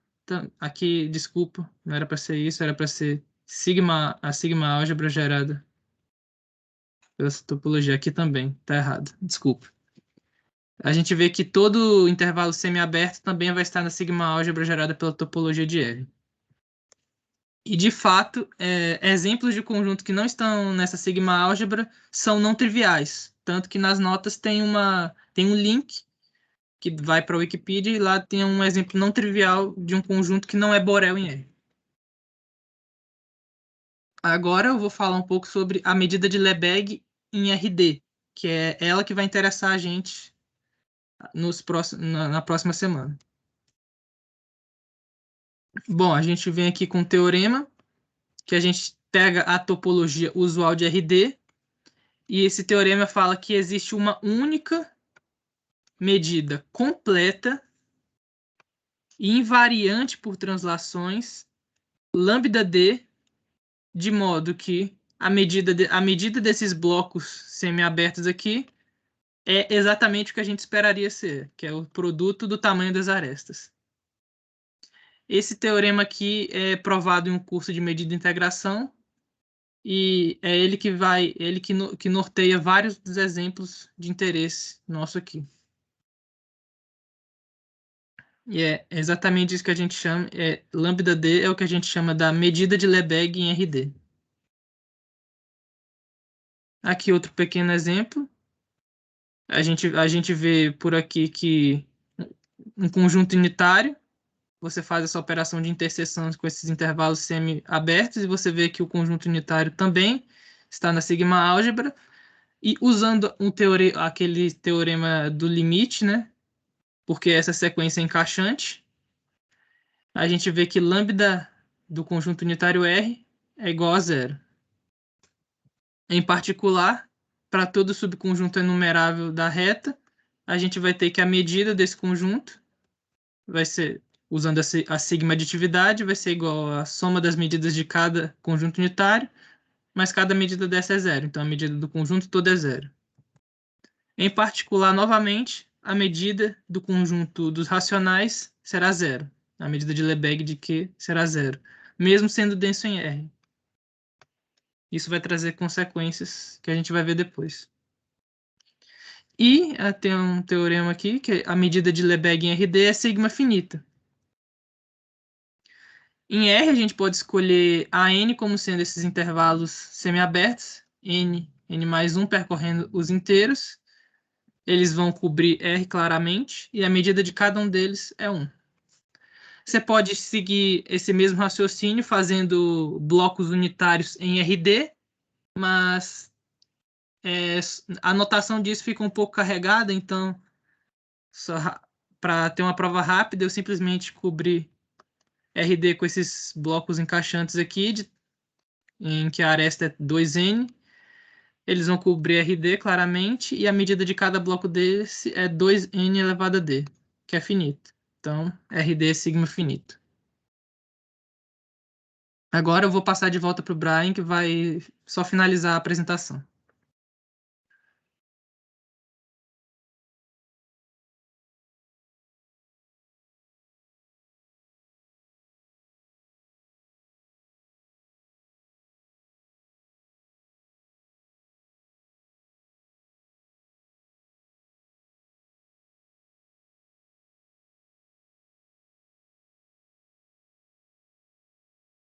A: aqui, desculpa, não era para ser isso, era para ser a sigma-álgebra gerada pela essa topologia aqui também, tá errado, desculpa. A gente vê que todo intervalo semiaberto também vai estar na sigma-álgebra gerada pela topologia de L. E, de fato, exemplos de conjunto que não estão nessa sigma-álgebra são não triviais. Tanto que nas notas tem um link que vai para a Wikipedia e lá tem um exemplo não trivial de um conjunto que não é Borel em R. Agora eu vou falar um pouco sobre a medida de Lebesgue em RD, que é ela que vai interessar a gente na próxima semana. Bom, a gente vem aqui com um teorema que a gente pega a topologia usual de RD e esse teorema fala que existe uma única medida completa e invariante por translações lambda-d, de modo que a medida desses blocos semiabertos aqui é exatamente o que a gente esperaria ser, que é o produto do tamanho das arestas. Esse teorema aqui é provado em um curso de medida e integração e é ele que norteia vários dos exemplos de interesse nosso aqui. E é exatamente isso que a gente chama, lambda-d é o que a gente chama da medida de Lebesgue em RD. Aqui outro pequeno exemplo. A gente vê por aqui que um conjunto unitário, você faz essa operação de interseção com esses intervalos semi-abertos e você vê que o conjunto unitário também está na sigma-álgebra. E usando aquele teorema do limite, né? Porque essa sequência é encaixante, a gente vê que lambda do conjunto unitário R é igual a zero. Em particular, para todo subconjunto enumerável da reta, a gente vai ter que a medida desse conjunto vai ser, usando a sigma aditividade, vai ser igual à soma das medidas de cada conjunto unitário, mas cada medida dessa é zero. Então, a medida do conjunto todo é zero. Em particular, novamente, a medida do conjunto dos racionais será zero. A medida de Lebesgue de Q será zero, mesmo sendo denso em R. Isso vai trazer consequências que a gente vai ver depois. E tem um teorema aqui, que a medida de Lebesgue em RD é sigma finita. Em R, a gente pode escolher a n como sendo esses intervalos semiabertos, n mais 1 percorrendo os inteiros. Eles vão cobrir R claramente, e a medida de cada um deles é 1. Você pode seguir esse mesmo raciocínio fazendo blocos unitários em RD, mas a notação disso fica um pouco carregada, então, para ter uma prova rápida, eu simplesmente cobri RD com esses blocos encaixantes aqui, em que a aresta é 2n. Eles vão cobrir RD claramente, e a medida de cada bloco desse é 2n elevado a d, que é finito. Então, RD é sigma finito. Agora eu vou passar de volta para o Brian, que vai só finalizar a apresentação.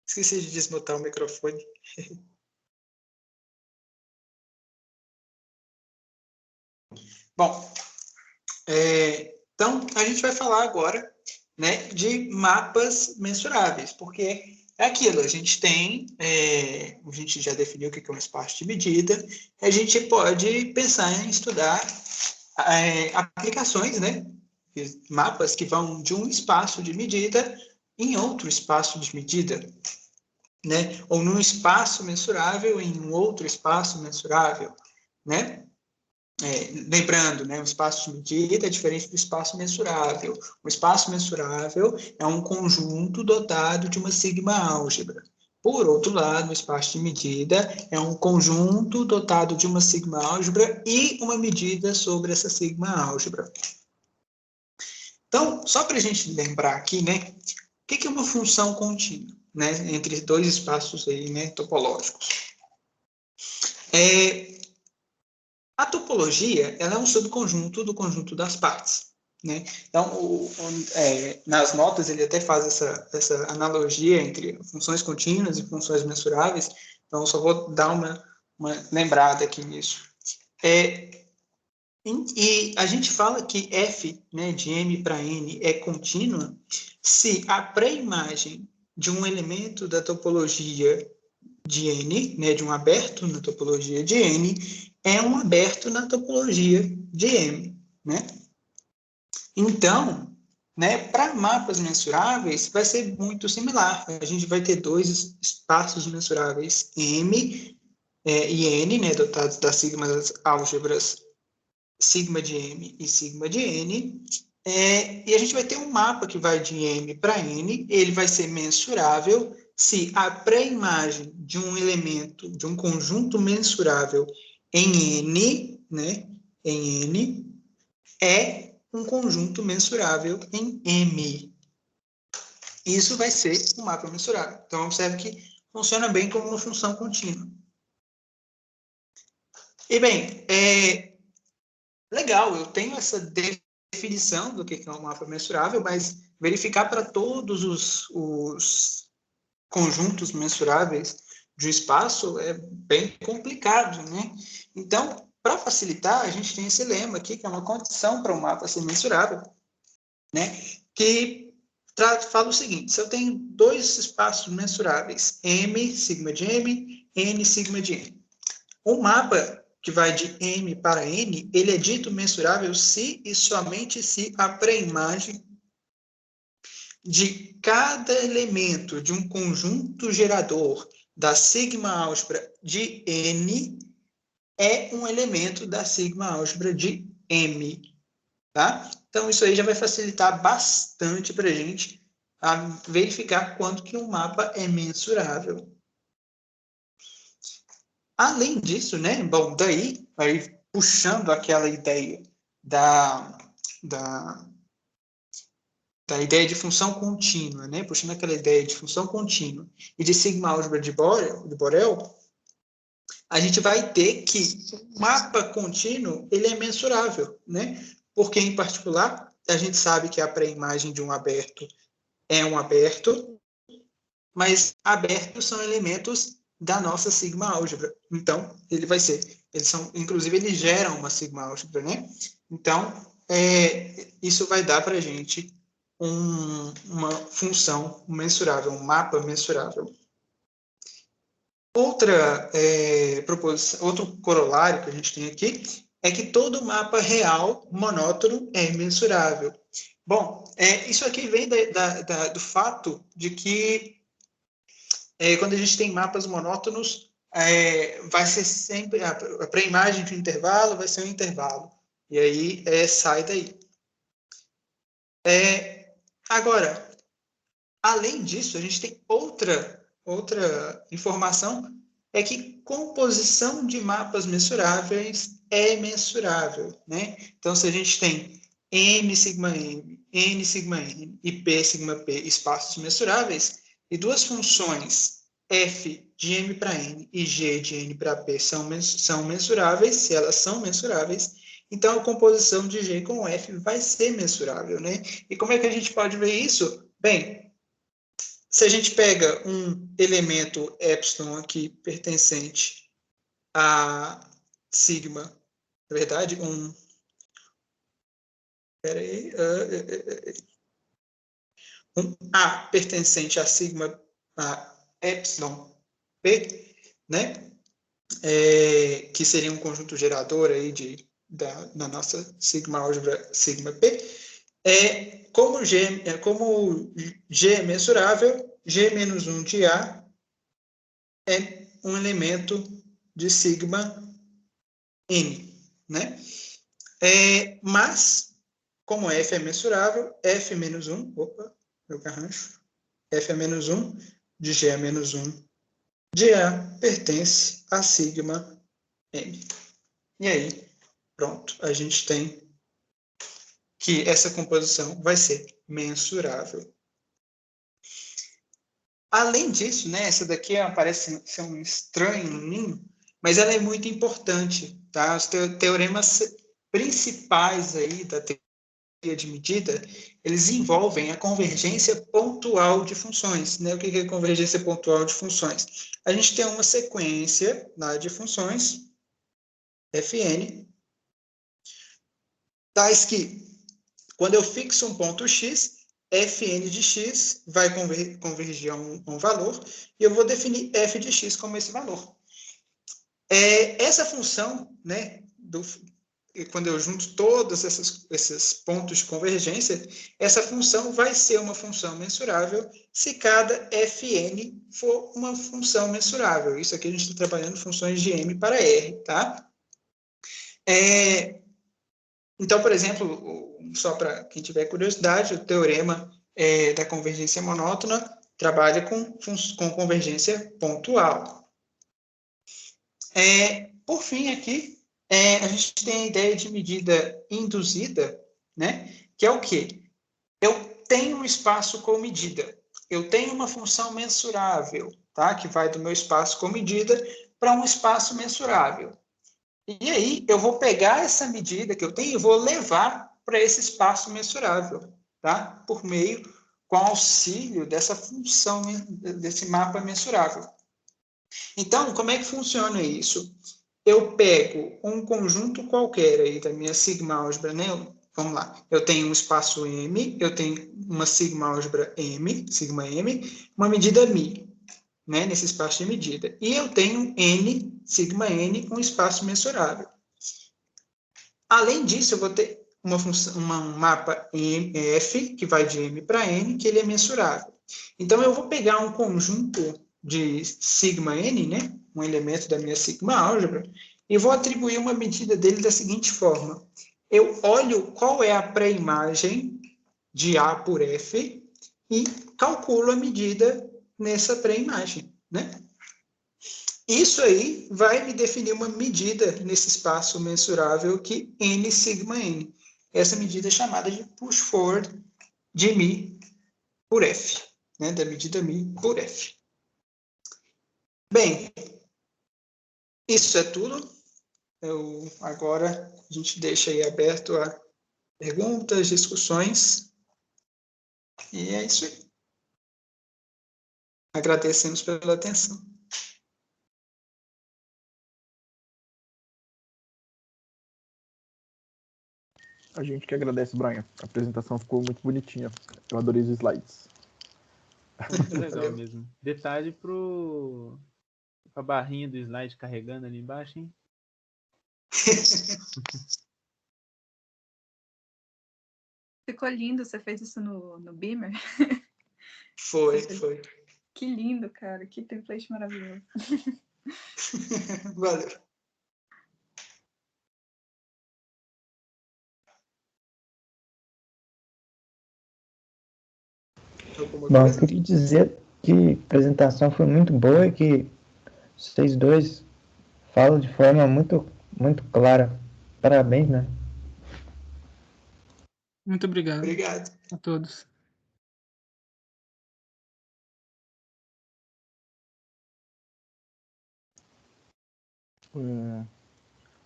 B: Esqueci de desmutar o microfone. Bom, então a gente vai falar agora, né, de mapas mensuráveis, porque é aquilo, a gente já definiu o que é um espaço de medida, a gente pode pensar em estudar aplicações, né, mapas que vão de um espaço de medida em outro espaço de medida, né, ou num espaço mensurável em um outro espaço mensurável, né? lembrando, né, o espaço de medida é diferente do espaço mensurável. O espaço mensurável é um conjunto dotado de uma sigma-álgebra. Por outro lado, o espaço de medida é um conjunto dotado de uma sigma-álgebra e uma medida sobre essa sigma-álgebra. Então, só para a gente lembrar aqui, né, o que é uma função contínua, né, entre dois espaços aí, né, topológicos? A topologia, ela é um subconjunto do conjunto das partes, né? Então, nas notas ele até faz essa analogia entre funções contínuas e funções mensuráveis. Então, eu só vou dar uma lembrada aqui nisso. E a gente fala que f, né, de m para n é contínua se a pré-imagem de um elemento da topologia de n, né, de um aberto na topologia de n, é um aberto na topologia de M, né? Então, né, para mapas mensuráveis, vai ser muito similar. A gente vai ter dois espaços mensuráveis, M e N, né, dotados das sigmas álgebras sigma de M e sigma de N, e a gente vai ter um mapa que vai de M para N, ele vai ser mensurável se a pré-imagem de um elemento, de um conjunto mensurável em N, né, em N, é um conjunto mensurável em M. Isso vai ser um mapa mensurável. Então, observe que funciona bem como uma função contínua. E bem, legal, eu tenho essa definição do que é um mapa mensurável, mas verificar para todos os conjuntos mensuráveis de um espaço é bem complicado, né? Então, para facilitar, a gente tem esse lema aqui, que é uma condição para um mapa ser mensurável, né? Que fala o seguinte: se eu tenho dois espaços mensuráveis, M, sigma de M, N, sigma de N, um mapa que vai de M para N, ele é dito mensurável se e somente se a pré-imagem de cada elemento de um conjunto gerador da sigma-álgebra de N é um elemento da sigma-álgebra de M. Tá? Então, isso aí já vai facilitar bastante para a gente verificar quanto que um mapa é mensurável. Além disso, né, bom, daí, aí puxando aquela ideia da ideia de função contínua, né, puxando aquela ideia de função contínua e de sigma-álgebra de Borel, a gente vai ter que o mapa contínuo ele é mensurável, né? Porque, em particular, a gente sabe que a pré-imagem de um aberto é um aberto, mas abertos são elementos da nossa sigma-álgebra. Então, ele vai ser, inclusive, eles geram uma sigma-álgebra, né? Então, isso vai dar para a gente uma função mensurável, um mapa mensurável. Outro corolário que a gente tem aqui é que todo mapa real monótono é mensurável. Bom, isso aqui vem do fato de que quando a gente tem mapas monótonos, vai ser sempre a pré-imagem de um intervalo vai ser um intervalo. E aí sai daí. Agora, além disso, a gente tem outra informação, é que composição de mapas mensuráveis é mensurável, né? Então, se a gente tem M sigma M, N sigma N e P sigma P espaços mensuráveis, e duas funções f de M para N e g de N para P são mensuráveis, se elas são mensuráveis, então a composição de G com F vai ser mensurável, né? E como é que a gente pode ver isso? Bem, se a gente pega um elemento epsilon aqui pertencente a sigma, na verdade, um A pertencente a sigma, a epsilon P, né? Que seria um conjunto gerador aí da nossa sigma-álgebra sigma P, como G é mensurável, G menos 1 de A é um elemento de sigma N. né? Mas, como f é mensurável, f menos 1, opa, meu garrancho, f é menos 1, de g é menos 1, de A pertence a sigma m. E aí, pronto, a gente tem que essa composição vai ser mensurável. Além disso, né, essa daqui parece ser um estranho no ninho, mas ela é muito importante, tá? Os teoremas principais aí da teoria de medida, eles envolvem a convergência pontual de funções, né? O que é convergência pontual de funções? A gente tem uma sequência lá de funções, fn, tais que, quando eu fixo um ponto x, fn de x vai convergir a um valor, e eu vou definir f de x como esse valor. Essa função, né, quando eu junto todos esses pontos de convergência, essa função vai ser uma função mensurável se cada fn for uma função mensurável. Isso aqui a gente está trabalhando funções de m para r, tá? Então, por exemplo, só para quem tiver curiosidade, o teorema da convergência monótona trabalha com convergência pontual. Por fim, aqui, a gente tem a ideia de medida induzida, né? Que é o quê? Eu tenho um espaço com medida. Eu tenho uma função mensurável, tá? Que vai do meu espaço com medida para um espaço mensurável. E aí, eu vou pegar essa medida que eu tenho e vou levar para esse espaço mensurável, tá? Por meio, com auxílio dessa função, desse mapa mensurável. Então, como é que funciona isso? Eu pego um conjunto qualquer aí da minha sigma álgebra, né? Vamos lá. Eu tenho um espaço M, eu tenho uma sigma álgebra M, sigma M, uma medida mi, né? Nesse espaço de medida. E eu tenho N, sigma N, um espaço mensurável. Além disso, eu vou ter um mapa F, que vai de M para N, que ele é mensurável. Então, eu vou pegar um conjunto de sigma N, né? Um elemento da minha sigma álgebra, e vou atribuir uma medida dele da seguinte forma. Eu olho qual é a pré-imagem de A por F e calculo a medida nessa pré-imagem, né? Isso aí vai me definir uma medida nesse espaço mensurável que N sigma N. Essa medida é chamada de push forward de μ por F, né? Da medida μ por F. Bem, isso é tudo. Agora a gente deixa aí aberto a perguntas, discussões. E é isso aí. Agradecemos pela atenção.
C: A gente que agradece, Brian. A apresentação ficou muito bonitinha. Eu adorei os slides.
D: Muito legal mesmo. Detalhe pra barrinha do slide carregando ali embaixo, hein?
E: Ficou lindo, você fez isso no Beamer?
B: Foi.
E: Que lindo, cara. Que template maravilhoso.
B: Valeu.
F: Bom, eu queria dizer que a apresentação foi muito boa e que vocês dois falam de forma muito, muito clara. Parabéns, né?
A: Muito obrigado.
B: Obrigado.
A: A todos.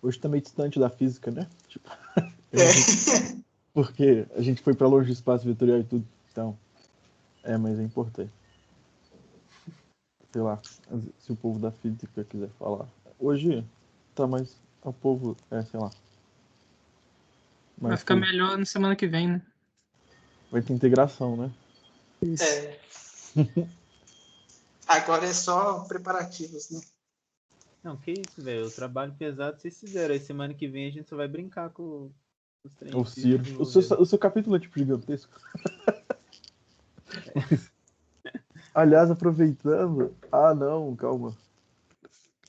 C: Hoje está meio distante da física, né? Tipo, porque a gente foi para longe do espaço vetorial e tudo. Então, mas é importante. Sei lá, se o povo da física quiser falar. Hoje tá mais. O povo, sei lá.
A: Vai ficar melhor na semana que vem, né?
C: Vai ter integração, né?
A: Isso.
B: Agora é só preparativos, né?
D: Não, que isso, velho. O trabalho pesado vocês fizeram. Aí semana que vem a gente só vai brincar com os treinos.
C: O Ciro. O seu capítulo é tipo gigantesco. Aliás, aproveitando. Ah, não, calma.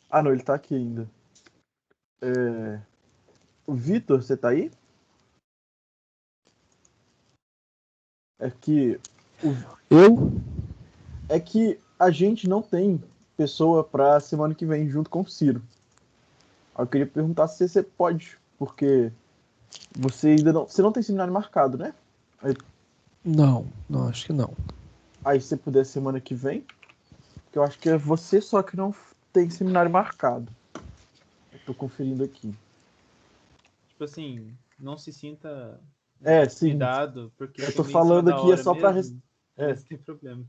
C: Ah, não, ele tá aqui ainda. O Vitor, você tá aí? É que
G: Eu?
C: é que a gente não tem pessoa pra semana que vem junto com o Ciro. Aí eu queria perguntar se você pode, porque você ainda não, você não tem seminário marcado, né?
G: Não, acho que não.
C: Aí se você puder semana que vem, que eu acho que é você só que não tem seminário marcado. Eu tô conferindo aqui.
D: Tipo assim, não se sinta
C: Sim.
D: intimidado, porque
C: Eu
D: foi
C: tô
D: meio em cima
C: falando
D: da
C: aqui é
D: hora
C: só pra
D: mesmo,
C: é.
D: mas não tem problema.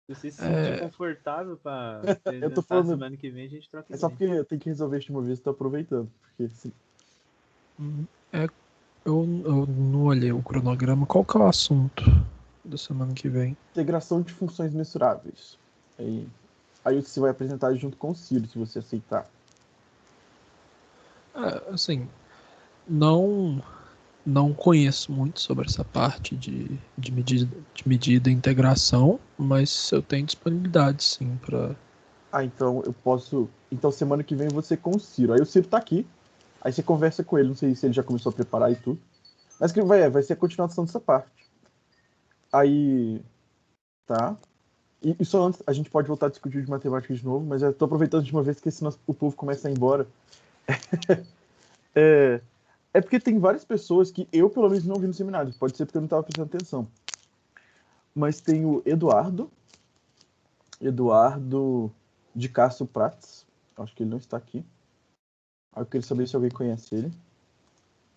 D: Se você se sentir confortável pra
C: Eu tô
D: apresentar
C: falando
D: semana que vem, a gente troca
C: é só
D: ideia.
C: porque eu tenho que resolver isso de uma vez, tô aproveitando, porque
G: Eu não olhei o cronograma. Qual que é o assunto da semana que vem?
C: integração de funções mensuráveis. Aí você vai apresentar junto com o Ciro, se você aceitar.
G: Assim, não conheço muito sobre essa parte de medida e integração, mas eu tenho disponibilidade, sim, para...
C: Então eu posso. Então semana que vem você com o Ciro. Aí o Ciro tá aqui. Aí você conversa com ele. Não sei se ele já começou a preparar e tudo. Mas que vai ser a continuação dessa parte. Aí. Tá. E só antes, a gente pode voltar a discutir de matemática de novo, mas eu tô aproveitando de uma vez que senão o povo começa a ir embora. É porque tem várias pessoas que eu, pelo menos, não vi no seminário. Pode ser porque eu não tava prestando atenção. Mas tem o Eduardo de Castro Prats. Acho que ele não está aqui. Aí eu queria saber se alguém conhece ele.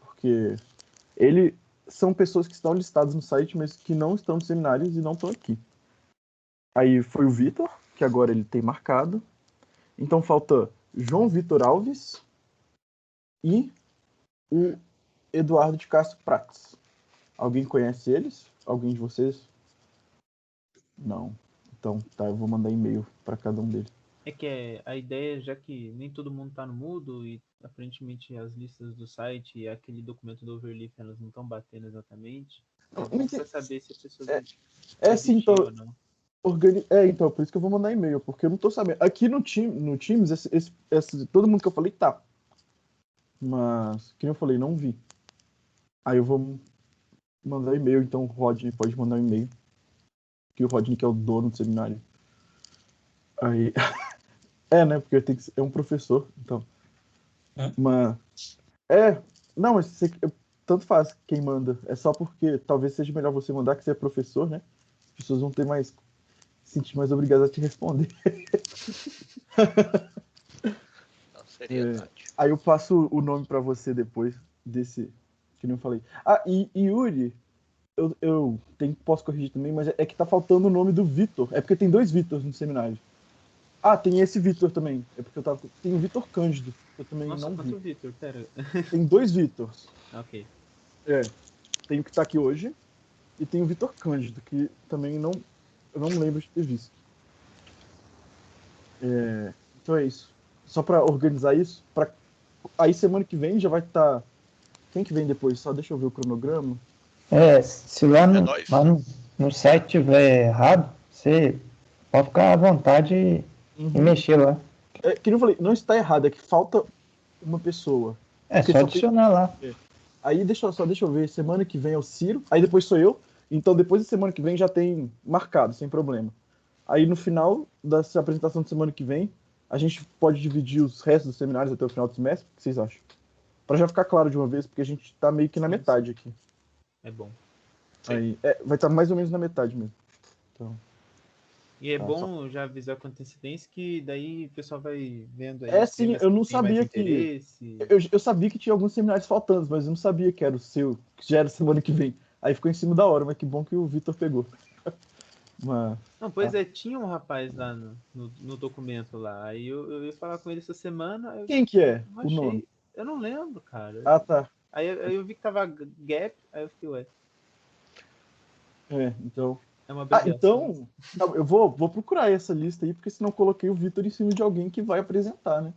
C: Porque ele são pessoas que estão listadas no site, mas que não estão nos seminários e não estão aqui. Aí foi o Vitor, que agora ele tem marcado. Então falta João Vitor Alves e o Eduardo de Castro Prats. Alguém conhece eles? Alguém de vocês? Não. Então, tá, eu vou mandar e-mail para cada um deles.
D: É que a ideia, já que nem todo mundo tá no Moodle e aparentemente as listas do site e aquele documento do Overleaf elas não estão batendo exatamente, é bom pra saber se a pessoa vai
C: Sim,
D: existir
C: então,
D: ou não.
C: então, por isso que eu vou mandar e-mail, porque eu não tô sabendo. Aqui no Teams, todo mundo que eu falei tá. Mas, que nem eu falei, não vi. Aí eu vou mandar e-mail, então o Rodney pode mandar um e-mail. Que o Rodney que é o dono do seminário. Aí. Né? Porque é um professor, então. Mas. Não, mas tanto faz quem manda. É só porque talvez seja melhor você mandar que você é professor, né? As pessoas vão ter se sentir mais obrigadas a te responder.
H: Seriedade.
C: Aí eu passo o nome pra você depois desse. Que nem eu falei. E Yuri, eu posso corrigir também, mas é que tá faltando o nome do Vitor. É porque tem 2 Vitors no seminário. Tem esse Vitor também. É porque tem o Vitor Cândido. Eu também
D: Nossa,
C: não
D: quanto
C: vi.
D: Vitor? Pera.
C: Tem 2 Vitors.
D: Ok.
C: Tem o que tá aqui hoje. E tem o Vitor Cândido, que também eu não lembro de ter visto. Então é isso. Só pra organizar isso. Aí semana que vem já vai estar. Quem que vem depois? Só deixa eu ver o cronograma.
F: Se lá
H: nóis.
F: no site tiver errado, você pode ficar à vontade e mexer lá.
C: Que eu falei, não está errado, é que falta uma pessoa.
F: É
C: Porque
F: só adicionar lá.
C: Aí deixa eu ver, semana que vem é o Ciro, aí depois sou eu, então depois da semana que vem já tem marcado, sem problema. Aí no final dessa apresentação de semana que vem, a gente pode dividir os restos dos seminários até o final do semestre, o que vocês acham? Pra já ficar claro de uma vez, porque a gente tá meio que na metade aqui.
D: É bom.
C: Aí, vai estar mais ou menos na metade mesmo. Então,
D: E é bom já avisar com antecedência que daí o pessoal vai vendo aí. os
C: sim,
D: temas
C: eu não
D: que tem mais
C: sabia que...
D: interesse.
C: Eu sabia que tinha alguns seminários faltando, mas eu não sabia que era o seu, que já era semana que vem. Aí ficou em cima da hora, mas que bom que o Vitor pegou. Mas...
D: Não, pois tinha um rapaz lá no documento lá. Aí eu ia falar com ele essa semana.
C: Quem que é
D: não
C: o nome?
D: achei. Eu não lembro, cara.
C: Tá.
D: Aí eu vi que tava gap, aí eu fiquei, ué.
C: Então.
D: É uma abreviação.
C: Então, eu vou procurar essa lista aí, porque senão eu coloquei o Vitor em cima de alguém que vai apresentar, né?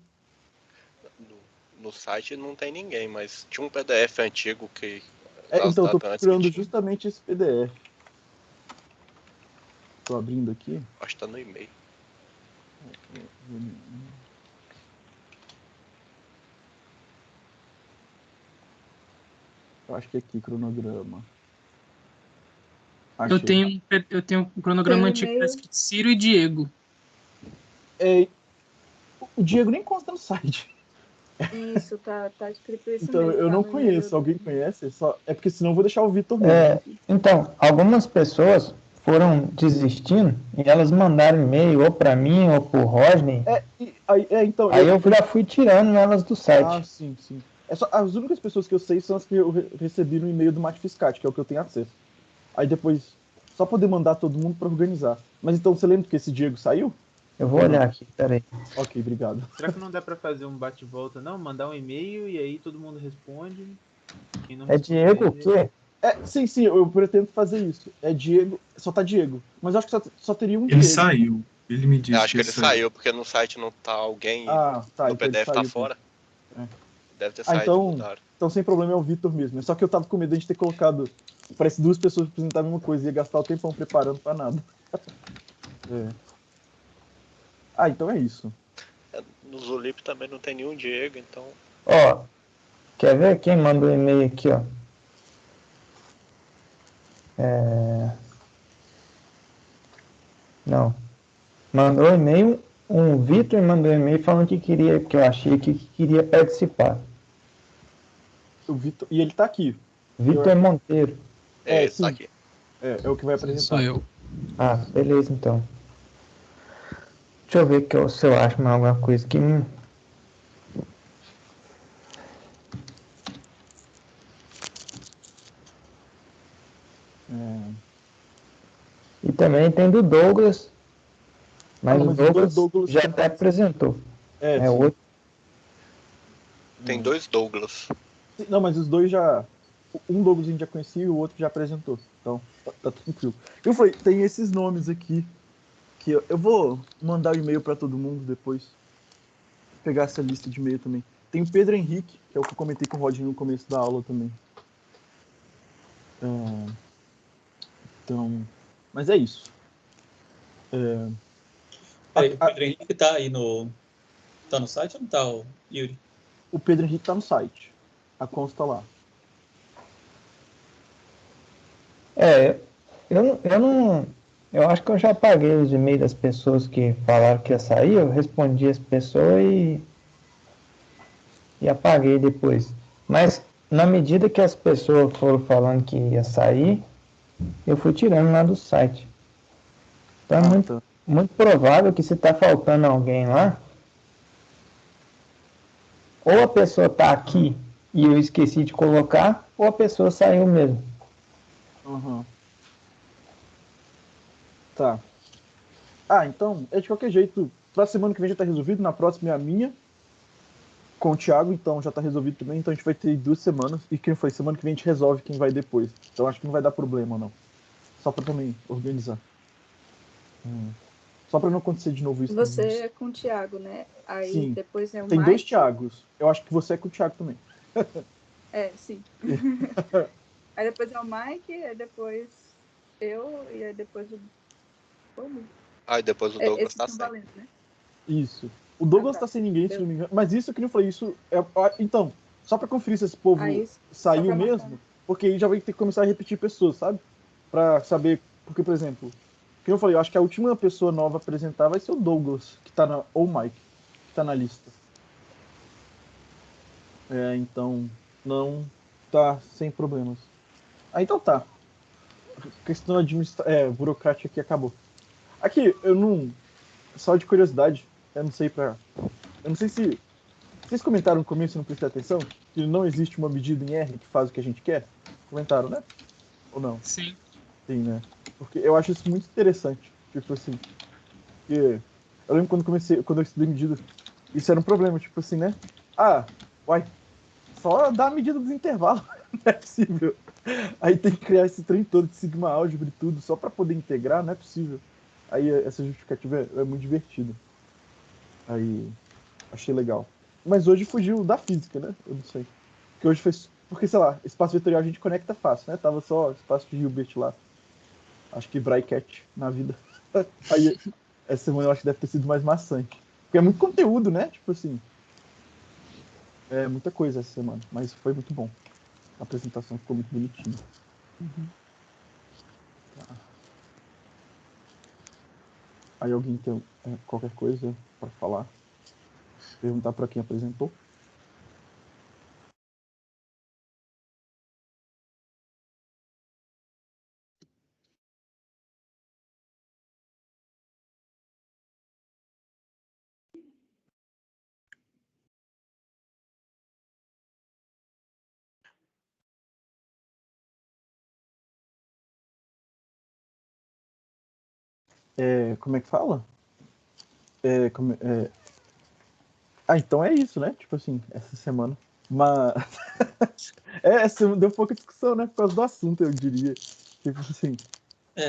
H: No site não tem ninguém, mas tinha um PDF antigo que...
C: Então eu tô procurando justamente esse PDF. Tô abrindo aqui.
H: Acho que tá no e-mail.
C: Eu acho que é aqui, cronograma.
A: Eu
C: Achei.
A: tenho um cronograma
E: Tem um
A: antigo
E: e-mail.
A: tá escrito Ciro e Diego.
C: O Diego nem consta no site.
E: Isso, tá escrito isso
C: Então,
E: mesmo.
C: eu
E: tá
C: não
E: no e-mail
C: conheço.
E: do-
C: Alguém conhece? É porque senão eu vou deixar o Vitor mesmo.
F: Então, algumas pessoas foram desistindo e elas mandaram e-mail ou para mim ou pro Rodney.
C: Então,
F: Aí eu já fui tirando elas do site.
C: sim. As únicas pessoas que eu sei são as que eu recebi no e-mail do Mate Fiscati, que é o que eu tenho acesso. Aí depois, só poder mandar todo mundo para organizar. Mas então, você lembra que esse Diego saiu?
F: Eu vou olhar aqui, peraí.
C: Ok, obrigado.
D: Será que não dá pra fazer um bate-volta, não? Mandar um e-mail e aí todo mundo responde. Quem não
F: É Diego o quê?
C: Sim, eu pretendo fazer isso. É Diego, só tá Diego. Mas eu acho que só teria um
I: Ele
C: Diego.
I: saiu. Ele me disse
H: Eu acho que ele
I: ele
H: saiu, porque no site não tá alguém e
C: Tá,
H: no
C: então
H: PDF
C: ele saiu,
H: tá fora.
C: É.
H: Deve ter saído e mudaram.
C: Então, sem problema, é o Vitor mesmo. Só que eu tava com medo de ter colocado. Parece duas pessoas apresentar a mesma coisa. Ia gastar o tempão preparando pra nada. Então é isso.
H: No Zulip também não tem nenhum Diego, então.
F: Ó, quer ver quem mandou e-mail aqui, ó? Não. Mandou e-mail, um Vitor mandou e-mail falando que eu achei que queria participar.
C: O Vitor. E ele tá aqui.
F: Vitor Monteiro.
C: Sim.
H: Tá aqui.
C: É o que vai apresentar.
G: Sou eu.
F: Ah, beleza então. Deixa eu ver se eu acho mais alguma coisa aqui. E também tem do Douglas. Mas o Douglas já até apresentou.
C: Sim.
F: Outro.
H: Tem dois Douglas.
C: Não, mas os dois já. Um Douglas a gente já conhecia e o outro já apresentou. Então, tá tranquilo. Eu falei, tem esses nomes aqui. Que eu vou mandar o e-mail para todo mundo depois. Pegar essa lista de e-mail também. Tem o Pedro Henrique, que é o que eu comentei com o Rodinho no começo da aula também. Então. Mas é isso.
J: Peraí, o Pedro Henrique tá aí no. Tá no site ou não tá, o Yuri?
C: O Pedro Henrique tá no site. A consta lá.
F: Eu não. Eu acho que eu já apaguei os e-mails das pessoas que falaram que ia sair. Eu respondi as pessoas e apaguei depois. Mas na medida que as pessoas foram falando que ia sair, eu fui tirando lá do site. Então é muito provável que se tá faltando alguém lá, ou a pessoa tá aqui e eu esqueci de colocar, ou a pessoa saiu mesmo.
C: Tá. Então, de qualquer jeito, pra semana que vem já tá resolvido, na próxima é a minha, com o Thiago, então já tá resolvido também, então a gente vai ter 2 semanas, e quem foi semana que vem a gente resolve quem vai depois. Então acho que não vai dar problema, não. Só pra também organizar. Só pra não acontecer de novo isso.
E: Você é com o Thiago, né? Aí
C: Sim.
E: depois é o
C: Tem
E: Mike.
C: 2 Thiagos. Eu acho que você é com o Thiago também.
E: Sim. Aí depois é o Mike, aí depois eu, e aí depois o...
H: Aí depois o Douglas tá sem.
E: Valendo, né?
C: Isso. O Douglas tá sem ninguém, se não me engano. Mas isso que eu falei, isso então, só pra conferir se esse povo saiu mesmo, porque aí já vai ter que começar a repetir pessoas, sabe? Pra saber, porque, por exemplo, que eu falei, eu acho que a última pessoa nova a apresentar vai ser o Douglas, que tá ou o Mike, que tá na lista. Então, não tá sem problemas. Então tá. A questão burocrática aqui acabou. Aqui, eu não... Só de curiosidade, eu não sei se... Vocês comentaram no começo e não prestei atenção? Que não existe uma medida em R que faz o que a gente quer? Comentaram, né? Ou não?
A: Sim.
C: Sim, né? Porque eu acho isso muito interessante. Tipo assim... Porque eu lembro quando eu estudei medida, isso era um problema, tipo assim, né? Só dá a medida dos intervalos. Não é possível. Aí tem que criar esse trem todo de sigma álgebra e tudo, só para poder integrar, não é possível. Aí essa justificativa é muito divertida. Aí achei legal. Mas hoje fugiu da física, né? Eu não sei. Porque hoje fez. Porque, sei lá, espaço vetorial a gente conecta fácil, né? Tava só espaço de Hilbert lá. Acho que Brycat na vida. Aí essa semana eu acho que deve ter sido mais maçante. Porque é muito conteúdo, né? Tipo assim. É muita coisa essa semana, mas foi muito bom. A apresentação ficou muito bonitinha. Tá. Aí alguém tem qualquer coisa para falar? Perguntar para quem apresentou? Como é que fala? Então é isso, né? Tipo assim, essa semana. Mas. Deu pouca discussão, né? Por causa do assunto, eu diria. Tipo assim.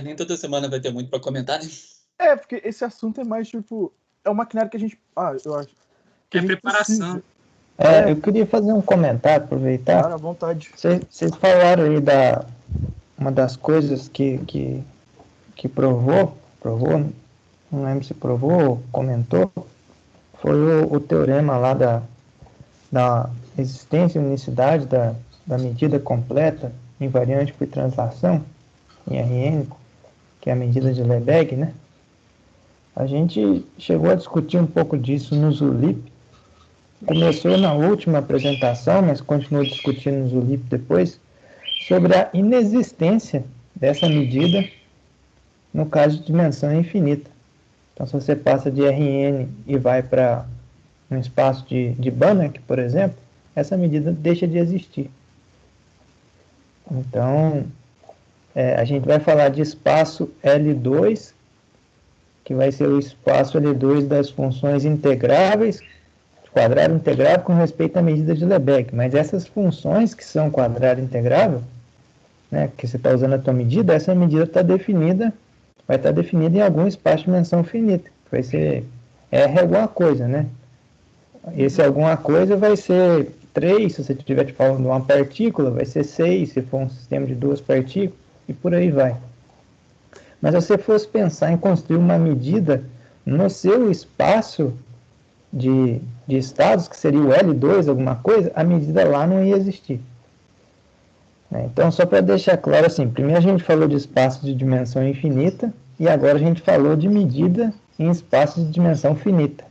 J: Nem toda semana vai ter muito para comentar, né?
C: Porque esse assunto é mais tipo. É um maquinário que a gente. Eu acho. Que a gente
A: preparação.
C: precisa.
F: Eu queria fazer um comentário, aproveitar.
C: Claro, à vontade.
F: Vocês falaram aí uma das coisas que provou, não lembro se provou ou comentou, foi o teorema lá da existência e unicidade da medida completa invariante por translação, em Rn, que é a medida de Lebesgue, né? A gente chegou a discutir um pouco disso no Zulip. Começou na última apresentação, mas continuou discutindo no Zulip depois, sobre a inexistência dessa medida no caso de dimensão infinita. Então, se você passa de Rn e vai para um espaço de Banach, por exemplo, essa medida deixa de existir. Então, a gente vai falar de espaço L2, que vai ser o espaço L2 das funções integráveis, de quadrado integrável com respeito à medida de Lebesgue. Mas essas funções que são quadrado integrável, né, que você está usando a tua medida, essa medida vai estar definida em algum espaço de dimensão finita. Vai ser R alguma coisa, né? Esse alguma coisa vai ser 3, se você estiver te falando de uma partícula, vai ser 6, se for um sistema de 2 partículas, e por aí vai. Mas se você fosse pensar em construir uma medida no seu espaço de estados, que seria o L2, alguma coisa, a medida lá não ia existir. Então, só para deixar claro assim, primeiro a gente falou de espaço de dimensão infinita, e agora a gente falou de medida em espaço de dimensão finita.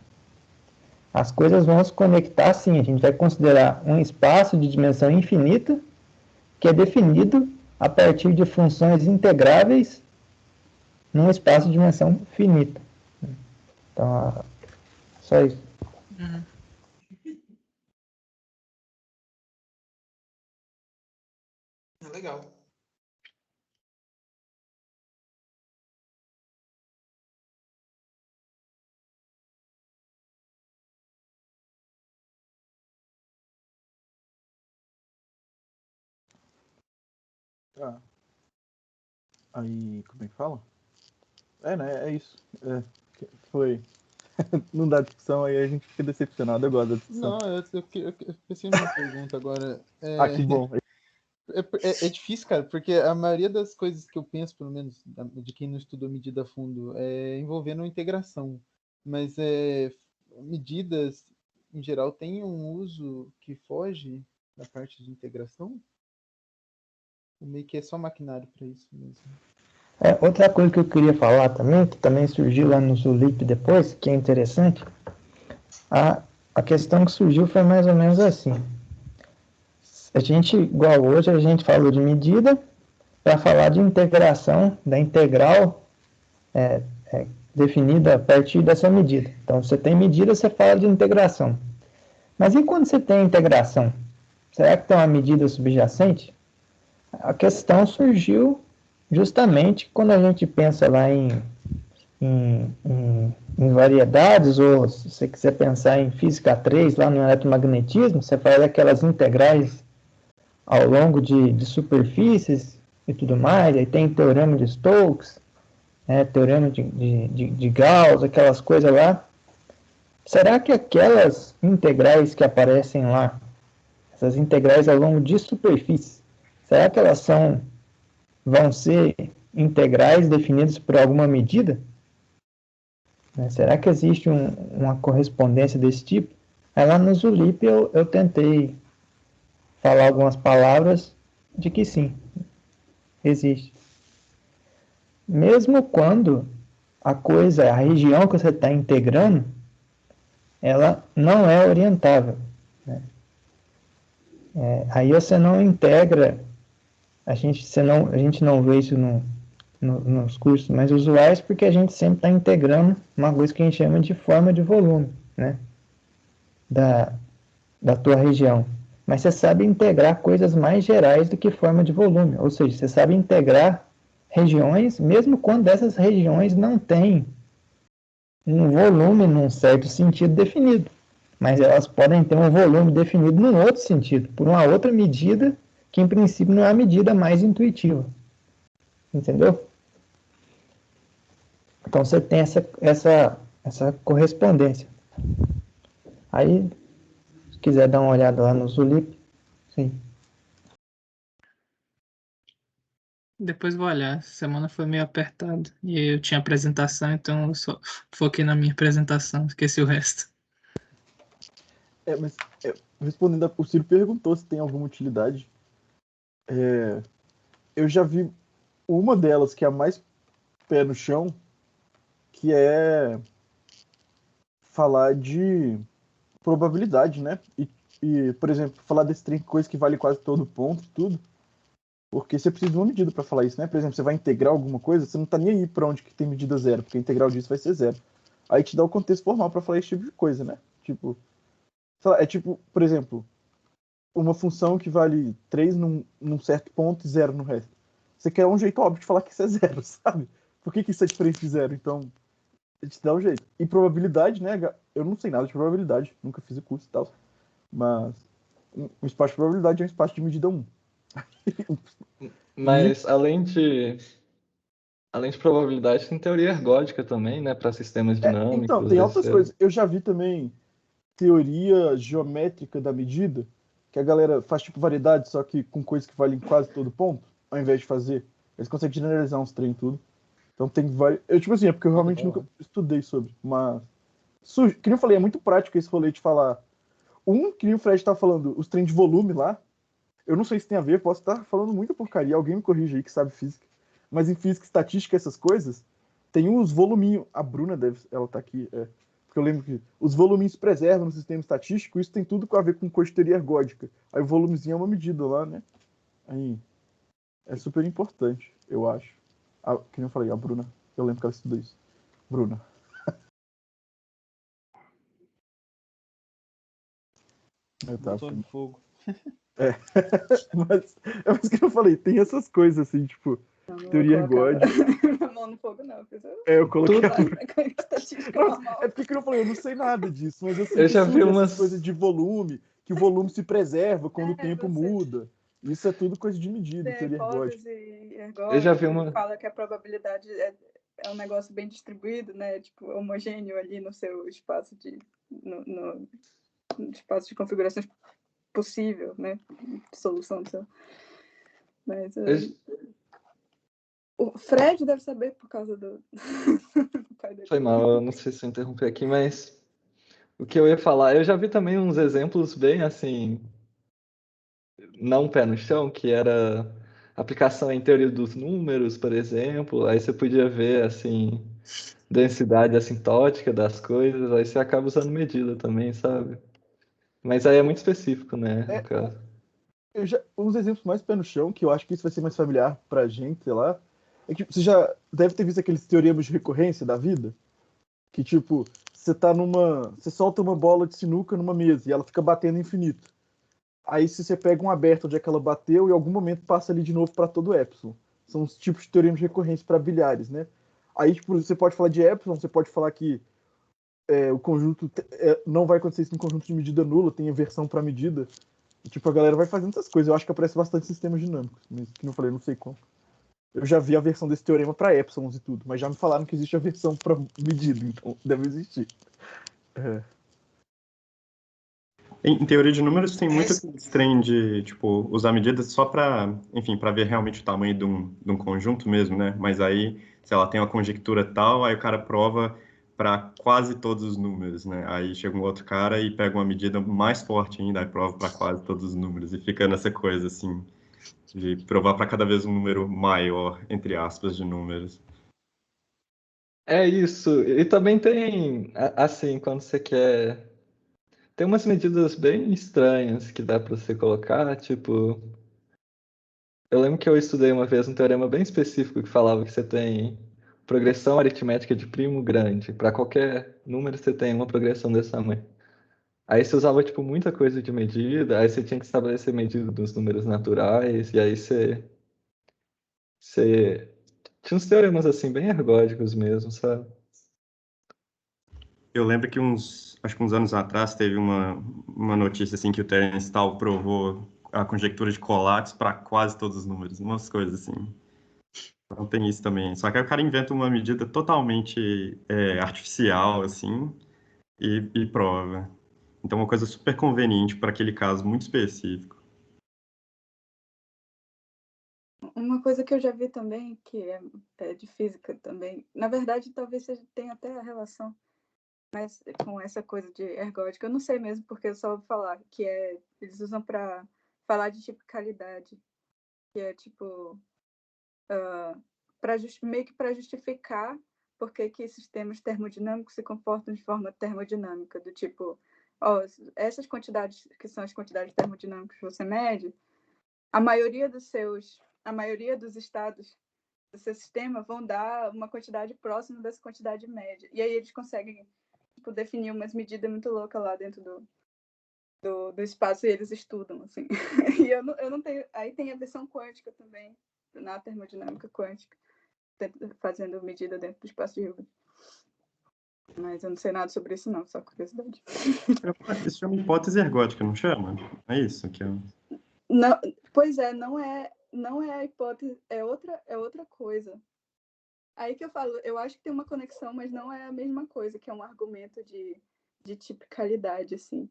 F: As coisas vão se conectar assim, a gente vai considerar um espaço de dimensão infinita, que é definido a partir de funções integráveis num espaço de dimensão finita. Então, só isso.
B: Legal.
C: Tá. Aí, como é que fala? Né? É isso. Foi. Não dá discussão, aí a gente fica decepcionado. Eu gosto da discussão.
D: Não, eu pensei numa pergunta agora.
C: Que bom.
D: É difícil, cara, porque a maioria das coisas que eu penso, pelo menos de quem não estudou medida a fundo, é envolvendo integração. Mas medidas, em geral, têm um uso que foge da parte de integração? Ou meio que é só maquinário para isso mesmo?
F: Outra coisa que eu queria falar também, que também surgiu lá no Zulip depois, que é interessante, a questão que surgiu foi mais ou menos assim. A gente, igual hoje, a gente falou de medida para falar de integração, da integral definida a partir dessa medida. Então, você tem medida, você fala de integração. Mas e quando você tem integração? Será que tem uma medida subjacente? A questão surgiu justamente quando a gente pensa lá em variedades, ou se você quiser pensar em física 3, lá no eletromagnetismo, você faz aquelas integrais ao longo de superfícies e tudo mais, aí tem teorema de Stokes, teorema de Gauss, aquelas coisas lá. Será que aquelas integrais que aparecem lá, essas integrais ao longo de superfícies, será que elas vão ser integrais definidas por alguma medida? Será que existe uma correspondência desse tipo? Aí lá no Zulip eu tentei falar algumas palavras de que sim, existe. Mesmo quando a região que você está integrando, ela não é orientável, né? Aí você não integra, a gente não vê isso nos cursos mais usuais, porque a gente sempre está integrando uma coisa que a gente chama de forma de volume, né? Da tua região. Mas você sabe integrar coisas mais gerais do que forma de volume, ou seja, você sabe integrar regiões, mesmo quando essas regiões não têm um volume num certo sentido definido, mas elas podem ter um volume definido num outro sentido, por uma outra medida que em princípio não é a medida mais intuitiva. Entendeu? Então você tem essa correspondência. Aí, se quiser dar uma olhada lá no Zulip, sim.
A: Depois vou olhar. Essa semana foi meio apertado. E eu tinha apresentação, então eu só foquei na minha apresentação, esqueci o resto.
C: Mas respondendo, o Ciro perguntou se tem alguma utilidade. Eu já vi uma delas, que é a mais pé no chão, que é falar de probabilidade, né? E, por exemplo, falar desse trem, coisa que vale quase todo ponto, tudo. Porque você precisa de uma medida para falar isso, né? Por exemplo, você vai integrar alguma coisa, você não tá nem aí para onde que tem medida zero, porque a integral disso vai ser zero. Aí te dá o contexto formal para falar esse tipo de coisa, né? Tipo, sei lá, é tipo, por exemplo, uma função que vale 3 num certo ponto e 0 no resto. Você quer um jeito óbvio de falar que isso é zero, sabe? Por que isso é diferente de zero? Então, ele te dá um jeito. E probabilidade, né? Eu não sei nada de probabilidade, nunca fiz o curso e tal. Mas um espaço de probabilidade é um espaço de medida 1.
I: Mas além de probabilidade, tem teoria ergódica também, né? Para sistemas dinâmicos.
C: Então, tem outras coisas. Eu já vi também teoria geométrica da medida, que a galera faz tipo variedade, só que com coisas que valem quase todo ponto, ao invés de fazer. Eles conseguem generalizar uns trem tudo. Então tem vários. Eu, tipo assim, é porque eu realmente nunca estudei sobre. Mas. Que nem eu falei, é muito prático esse rolê de falar. Que nem o Fred tá falando, os trem de volume lá. Eu não sei se tem a ver, posso estar falando muita porcaria. Alguém me corrige aí que sabe física. Mas em física, estatística, essas coisas, tem uns voluminhos. A Bruna ela tá aqui. Porque eu lembro que os voluminhos se preservam no sistema estatístico, isso tem tudo a ver com coisa de teoria ergódica. Aí o volumezinho é uma medida lá, né? Aí é super importante, eu acho. Que nem eu falei, a Bruna, eu lembro que ela estudou isso. Bruna.
D: Botou no fogo.
C: Mas que eu falei, tem essas coisas assim, tipo,
E: não
C: teoria ergódica.
E: A mão no fogo não,
C: eu coloquei
E: estatística normal.
C: É porque eu falei, eu não sei nada disso, mas eu sei que
I: já vi
C: essas coisas de volume, que o volume se preserva quando o tempo muda. Isso é tudo coisa de medida, teoria ergódica.
I: Eu já vi uma.
E: Fala que a probabilidade é um negócio bem distribuído, né? Tipo, homogêneo ali no seu espaço no espaço de configurações possível, né? Solução do seu. Mas o Fred deve saber por causa do pai dele.
I: Foi mal, eu não sei se eu interrompi aqui, mas o que eu ia falar, eu já vi também uns exemplos bem assim, não pé no chão, que era aplicação em teoria dos números, por exemplo, aí você podia ver assim, densidade assintótica das coisas, aí você acaba usando medida também, sabe? Mas aí é muito específico, né, no caso.
C: Uns exemplos mais pé no chão, que eu acho que isso vai ser mais familiar pra gente, sei lá, é que você já deve ter visto aqueles teoremas de recorrência da vida, que tipo, você solta uma bola de sinuca numa mesa e ela fica batendo infinito. Aí se você pega um aberto onde é que ela bateu e em algum momento passa ali de novo para todo epsilon. São os tipos de teoremas de recorrência para bilhares, né? Aí tipo, você pode falar de epsilon, você pode falar que o conjunto não vai acontecer isso no conjunto de medida nula, tem inversão para medida. E, tipo, a galera vai fazendo essas coisas. Eu acho que aparece bastante sistemas dinâmicos, mas que não falei, não sei como. Eu já vi a versão desse teorema para epsilons e tudo, mas já me falaram que existe a versão para medida, então deve existir.
K: Em teoria de números tem muito trem de, tipo, usar medidas só para, enfim, para ver realmente o tamanho de um conjunto mesmo, né? Mas aí, sei lá, tem uma conjectura tal, aí o cara prova para quase todos os números, né? Aí chega um outro cara e pega uma medida mais forte ainda, e prova para quase todos os números, e fica nessa coisa, assim, de provar para cada vez um número maior, entre aspas, de números.
I: É isso. E também tem, assim, quando você quer. Tem umas medidas bem estranhas que dá para você colocar, tipo. Eu lembro que eu estudei uma vez um teorema bem específico que falava que você tem progressão aritmética de primo grande. Para qualquer número você tem uma progressão desse tamanho. Aí você usava, tipo, muita coisa de medida, aí você tinha que estabelecer medida dos números naturais, e aí você... Tinha uns teoremas, assim, bem ergódicos mesmo, sabe?
K: Eu lembro que acho que uns anos atrás teve uma notícia assim que o Terence Tao provou a conjectura de Collatz para quase todos os números, umas coisas assim. Então tem isso também. Só que aí o cara inventa uma medida totalmente artificial, assim, e prova. Então uma coisa super conveniente para aquele caso muito específico.
E: Uma coisa que eu já vi também, que é de física também, na verdade, talvez tenha até a relação, mas com essa coisa de ergódica, eu não sei mesmo, porque eu só ouvi falar, que eles usam para falar de tipicalidade, que é tipo, meio que para justificar por que sistemas termodinâmicos se comportam de forma termodinâmica, do tipo, essas quantidades que são as quantidades termodinâmicas que você mede, a maioria dos estados do seu sistema vão dar uma quantidade próxima dessa quantidade média. E aí eles conseguem, tipo, definir umas medidas muito loucas lá dentro do espaço e eles estudam, assim. E eu não tenho... Aí tem a versão quântica também, na termodinâmica quântica, fazendo medida dentro do espaço de Hilbert. Mas eu não sei nada sobre isso não, só curiosidade.
K: Isso chama hipótese ergódica, não chama? É isso que eu...
E: Não, pois é, não é a hipótese, é outra coisa. Aí que eu falo, eu acho que tem uma conexão, mas não é a mesma coisa, que é um argumento de tipicalidade, assim.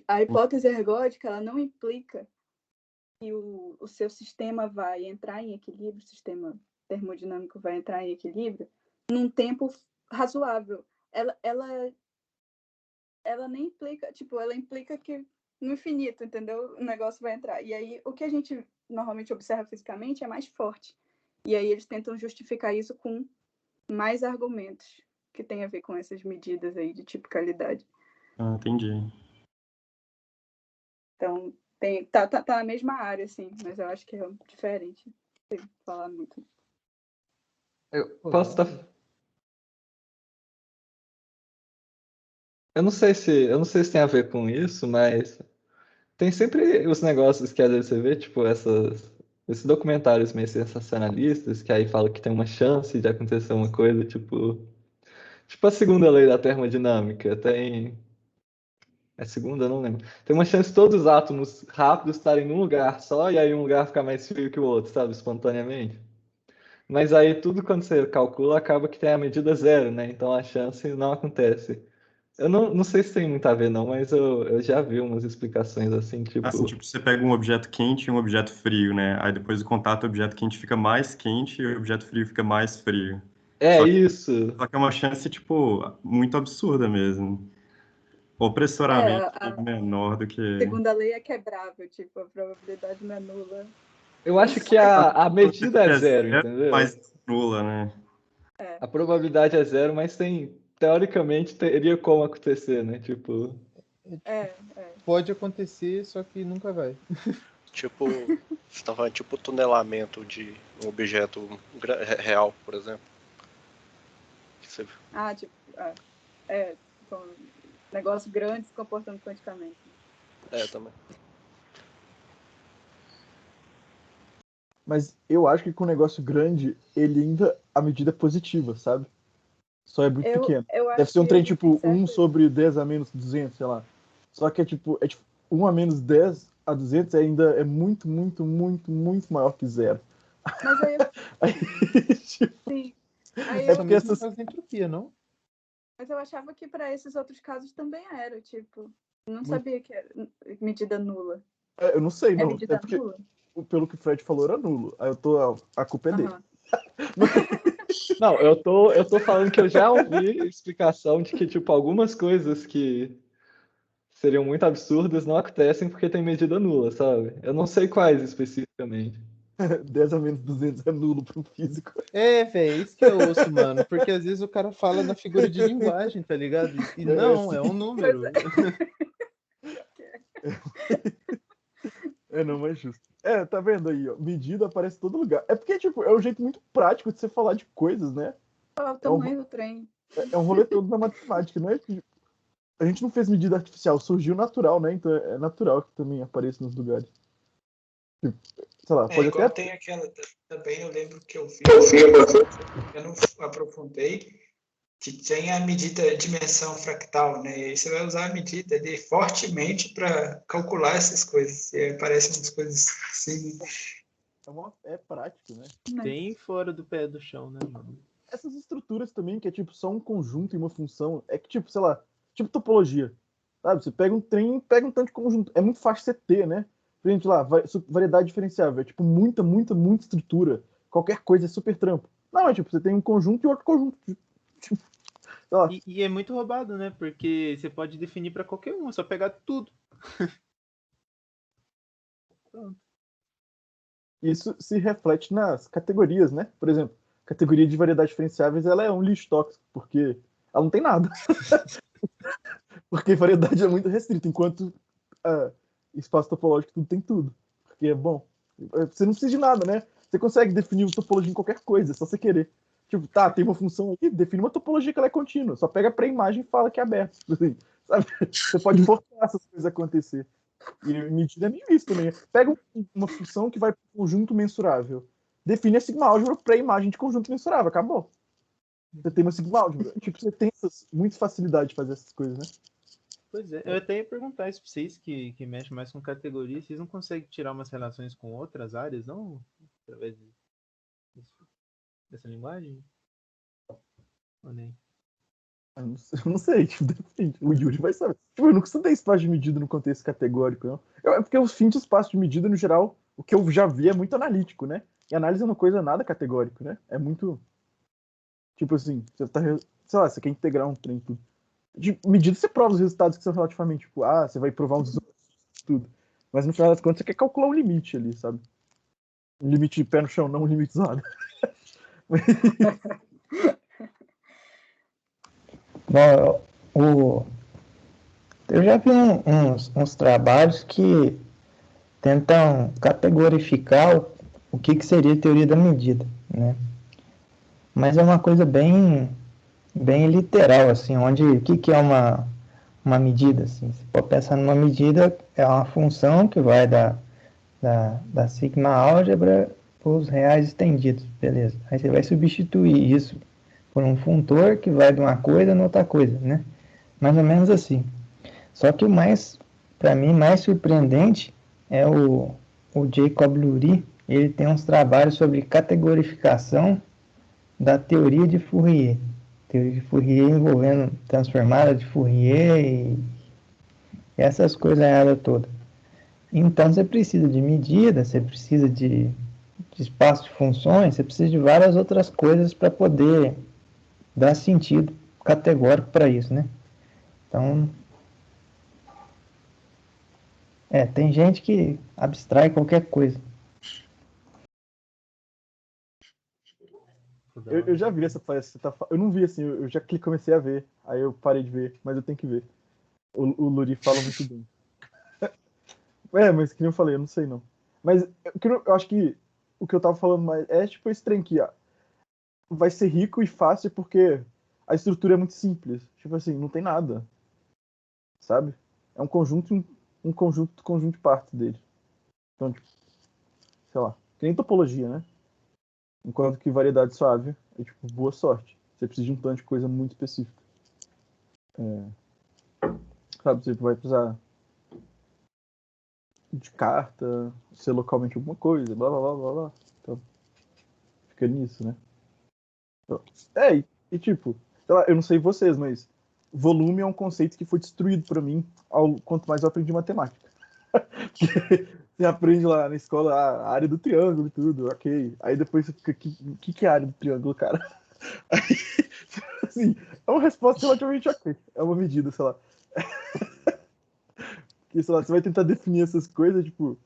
E: A hipótese ergódica, ela não implica que o seu sistema vai entrar em equilíbrio, o sistema termodinâmico vai entrar em equilíbrio num tempo razoável. Ela nem implica, tipo, ela implica que no infinito, entendeu? O negócio vai entrar. E aí, o que a gente normalmente observa fisicamente é mais forte. E aí eles tentam justificar isso com mais argumentos que tem a ver com essas medidas aí de tipicalidade.
K: Ah, entendi.
E: Então, tá na mesma área, assim, mas eu acho que é diferente. Não sei falar muito.
I: Eu posso estar... Eu não sei se tem a ver com isso, mas tem sempre os negócios que às vezes você vê, tipo, esses documentários meio sensacionalistas, que aí falam que tem uma chance de acontecer uma coisa, tipo a segunda lei da termodinâmica, tem... É segunda? Eu não lembro. Tem uma chance de todos os átomos rápidos estarem num lugar só, e aí um lugar ficar mais frio que o outro, sabe? Espontaneamente. Mas aí tudo quando você calcula acaba que tem a medida zero, né? Então a chance não acontece. Eu não sei se tem muito a ver, não, mas eu já vi umas explicações assim, tipo...
K: Assim, tipo, você pega um objeto quente e um objeto frio, né? Aí depois do contato, o objeto quente fica mais quente e o objeto frio fica mais frio.
I: É isso.
K: Só que é uma chance, tipo, muito absurda mesmo. Opressoramente menor do que...
E: A segunda lei é quebrável, tipo, a probabilidade não é nula.
I: Eu acho que a medida é zero, entendeu?
K: Mas nula, né?
I: A probabilidade é zero, mas teoricamente teria como acontecer, né? Tipo...
D: Pode acontecer, só que nunca vai.
H: Tipo, você tá falando tipo tunelamento de um objeto real, por exemplo. Você...
E: Com negócio grande se comportando quanticamente.
H: Também.
C: Mas eu acho que com um negócio grande, ele ainda a medida é positiva, sabe? Só é muito pequeno. Deve ser um trem tipo 1 sobre 10 a menos 200, sei lá. Só que é tipo 1 a menos 10 a 200 ainda é muito, muito, muito, muito maior que zero.
E: Mas aí...
C: tipo,
E: Sim.
C: É porque essas...
D: entropia, não?
E: Mas eu achava que para esses outros casos também era, tipo... Não sabia que era medida nula.
C: Eu não sei, não.
E: Medida nula?
C: Pelo que o Fred falou, era nulo. Aí eu tô... A culpa é dele.
I: Não, eu tô falando que eu já ouvi explicação de que, tipo, algumas coisas que seriam muito absurdas não acontecem porque tem medida nula, sabe? Eu não sei quais especificamente.
C: 10 a menos 200 é nulo pro físico.
D: É, velho, isso que eu ouço, mano. Porque às vezes o cara fala na figura de linguagem, tá ligado? E não, é um número.
C: Não, mas justo. Tá vendo aí, ó. Medida aparece em todo lugar. É porque, tipo, é um jeito muito prático de você falar de coisas, né?
E: Olha o tamanho do trem.
C: É um rolê todo na matemática, não é que a gente não fez medida artificial, surgiu natural, né? Então é natural que também apareça nos lugares. Tipo, sei lá, pode
B: igual
C: até.
B: tem aquela também, eu lembro que eu não aprofundei, que tem a medida dimensão fractal, né? E aí você vai usar a medida ali fortemente para calcular essas coisas. E aí aparecem umas coisas assim.
C: É prático, né?
D: Bem fora do pé do chão, né, mano?
C: Essas estruturas também, que é tipo só um conjunto e uma função, é que tipo, sei lá, tipo topologia. Sabe? Você pega um trem e pega um tanto de conjunto. É muito fácil você ter, né? Por exemplo, lá, variedade diferenciável. É tipo muita estrutura. Qualquer coisa é super trampo. Não, é tipo, você tem um conjunto e outro conjunto. Tipo, sei lá.
D: E é muito roubado, né? Porque você pode definir pra qualquer um, é só pegar tudo. Pronto.
C: Isso se reflete nas categorias, né? Por exemplo, categoria de variedades diferenciáveis, ela é um lixo tóxico, porque ela não tem nada. Porque variedade é muito restrita, enquanto espaço topológico tudo tem tudo. Porque é bom. Você não precisa de nada, né? Você consegue definir uma topologia em qualquer coisa, é só você querer. Tipo, tem uma função aqui, define uma topologia que ela é contínua. Só pega a pré-imagem e fala que é aberto. Assim, sabe? Você pode forçar essas coisas a acontecer. E medida é meio isso também. Pega uma função que vai para um conjunto mensurável. Define a sigma álgebra pré-imagem de conjunto mensurável. Acabou. Você tem uma sigma álgebra. Tipo, você tem muita facilidade de fazer essas coisas, né?
D: Pois é, eu até ia perguntar isso pra vocês que mexem mais com categoria, vocês não conseguem tirar umas relações com outras áreas, não? Através dessa linguagem? Ou nem?
C: Eu não sei, tipo, depende. O Yuri vai saber. Tipo, eu nunca estudei espaço de medida no contexto categórico, não. É porque o fim de espaço de medida, no geral, o que eu já vi é muito analítico, né? E análise é uma coisa nada categórico, né? É muito. Tipo assim, você tá. Sei lá, você quer integrar um trem tudo. De medida você prova os resultados que são relativamente, tipo, você vai provar uns tudo. Mas no final das contas você quer calcular um limite ali, sabe? Um limite de pé no chão, não um limite usado.
F: Bom, eu já vi uns trabalhos que tentam categorificar o que seria teoria da medida, né? Mas é uma coisa bem literal, assim, onde o que é uma medida, assim. Você pode pensar numa medida, é uma função que vai da sigma álgebra para os reais estendidos, beleza. Aí você vai substituir isso por um funtor que vai de uma coisa a outra coisa, né? Mais ou menos assim. Só que para mim, mais surpreendente é o Jacob Lurie. Ele tem uns trabalhos sobre categorificação da teoria de Fourier. Teoria de Fourier envolvendo transformada de Fourier e essas coisas todas. Então você precisa de medida, você precisa de espaço de funções, você precisa de várias outras coisas para poder dar sentido categórico para isso, né? Então, tem gente que abstrai qualquer coisa.
C: Eu já vi essa palestra. Eu não vi assim, eu já comecei a ver. Aí eu parei de ver, mas eu tenho que ver. O Luri fala muito bem. Mas que nem eu falei, eu não sei não. Mas eu acho que o que eu tava falando mais é tipo esse trem aqui, ó. Vai ser rico e fácil porque a estrutura é muito simples. Tipo assim, não tem nada. Sabe? É um conjunto de partes dele. Então, tipo, sei lá. Que nem topologia, né? Enquanto que variedade suave é tipo, boa sorte. Você precisa de um tanto de coisa muito específica. Sabe, você vai precisar de carta, ser localmente alguma coisa, blá blá blá blá blá. Então, fica nisso, né? Então, e tipo, sei lá, eu não sei vocês, mas volume é um conceito que foi destruído para mim quanto mais eu aprendi matemática. Você aprende lá na escola a área do triângulo e tudo, ok. Aí depois você fica, o que é a área do triângulo, cara? Aí, assim, é uma resposta relativamente ok. É uma medida, sei lá. Porque, sei lá, você vai tentar definir essas coisas, tipo...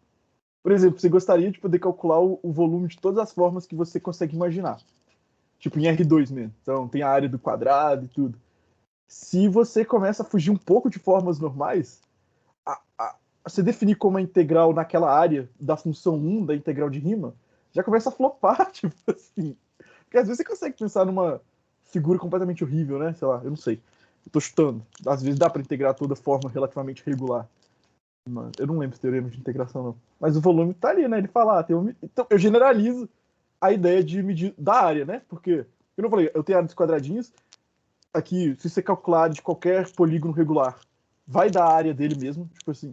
C: Por exemplo, você gostaria de poder calcular o volume de todas as formas que você consegue imaginar. Tipo, em R2 mesmo. Então, tem a área do quadrado e tudo. Se você começa a fugir um pouco de formas normais, você definir como a integral naquela área da função 1 da integral de Riemann, já começa a flopar, tipo assim. Porque às vezes você consegue pensar numa figura completamente horrível, né? Sei lá, eu não sei. Eu tô chutando. Às vezes dá para integrar toda forma relativamente regular. Eu não lembro o teorema de integração, não. Mas o volume tá ali, né? Ele fala, então eu generalizo a ideia de medir da área, né? Porque, eu não falei, eu tenho a área dos quadradinhos. Aqui, se você calcular a área de qualquer polígono regular, vai dar a área dele mesmo. Tipo assim,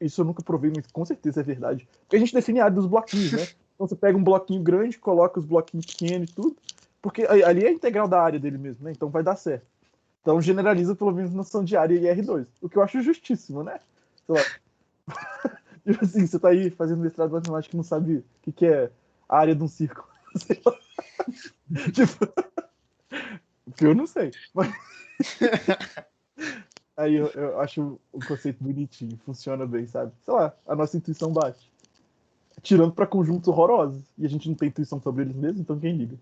C: isso eu nunca provei, mas com certeza é verdade. Porque a gente define a área dos bloquinhos, né? Então você pega um bloquinho grande, coloca os bloquinhos pequenos e tudo. Porque ali é a integral da área dele mesmo, né? Então vai dar certo. Então generaliza pelo menos noção de área e R2. O que eu acho justíssimo, né? Sei lá. Tipo assim, você tá aí fazendo mestrado de matemática e não sabe o que é a área de um círculo. Sei lá. Tipo, porque eu não sei. Mas... Aí eu acho o conceito bonitinho, funciona bem, sabe? Sei lá, a nossa intuição bate. Tirando pra conjuntos horrorosos. E a gente não tem intuição sobre eles mesmos, então quem liga?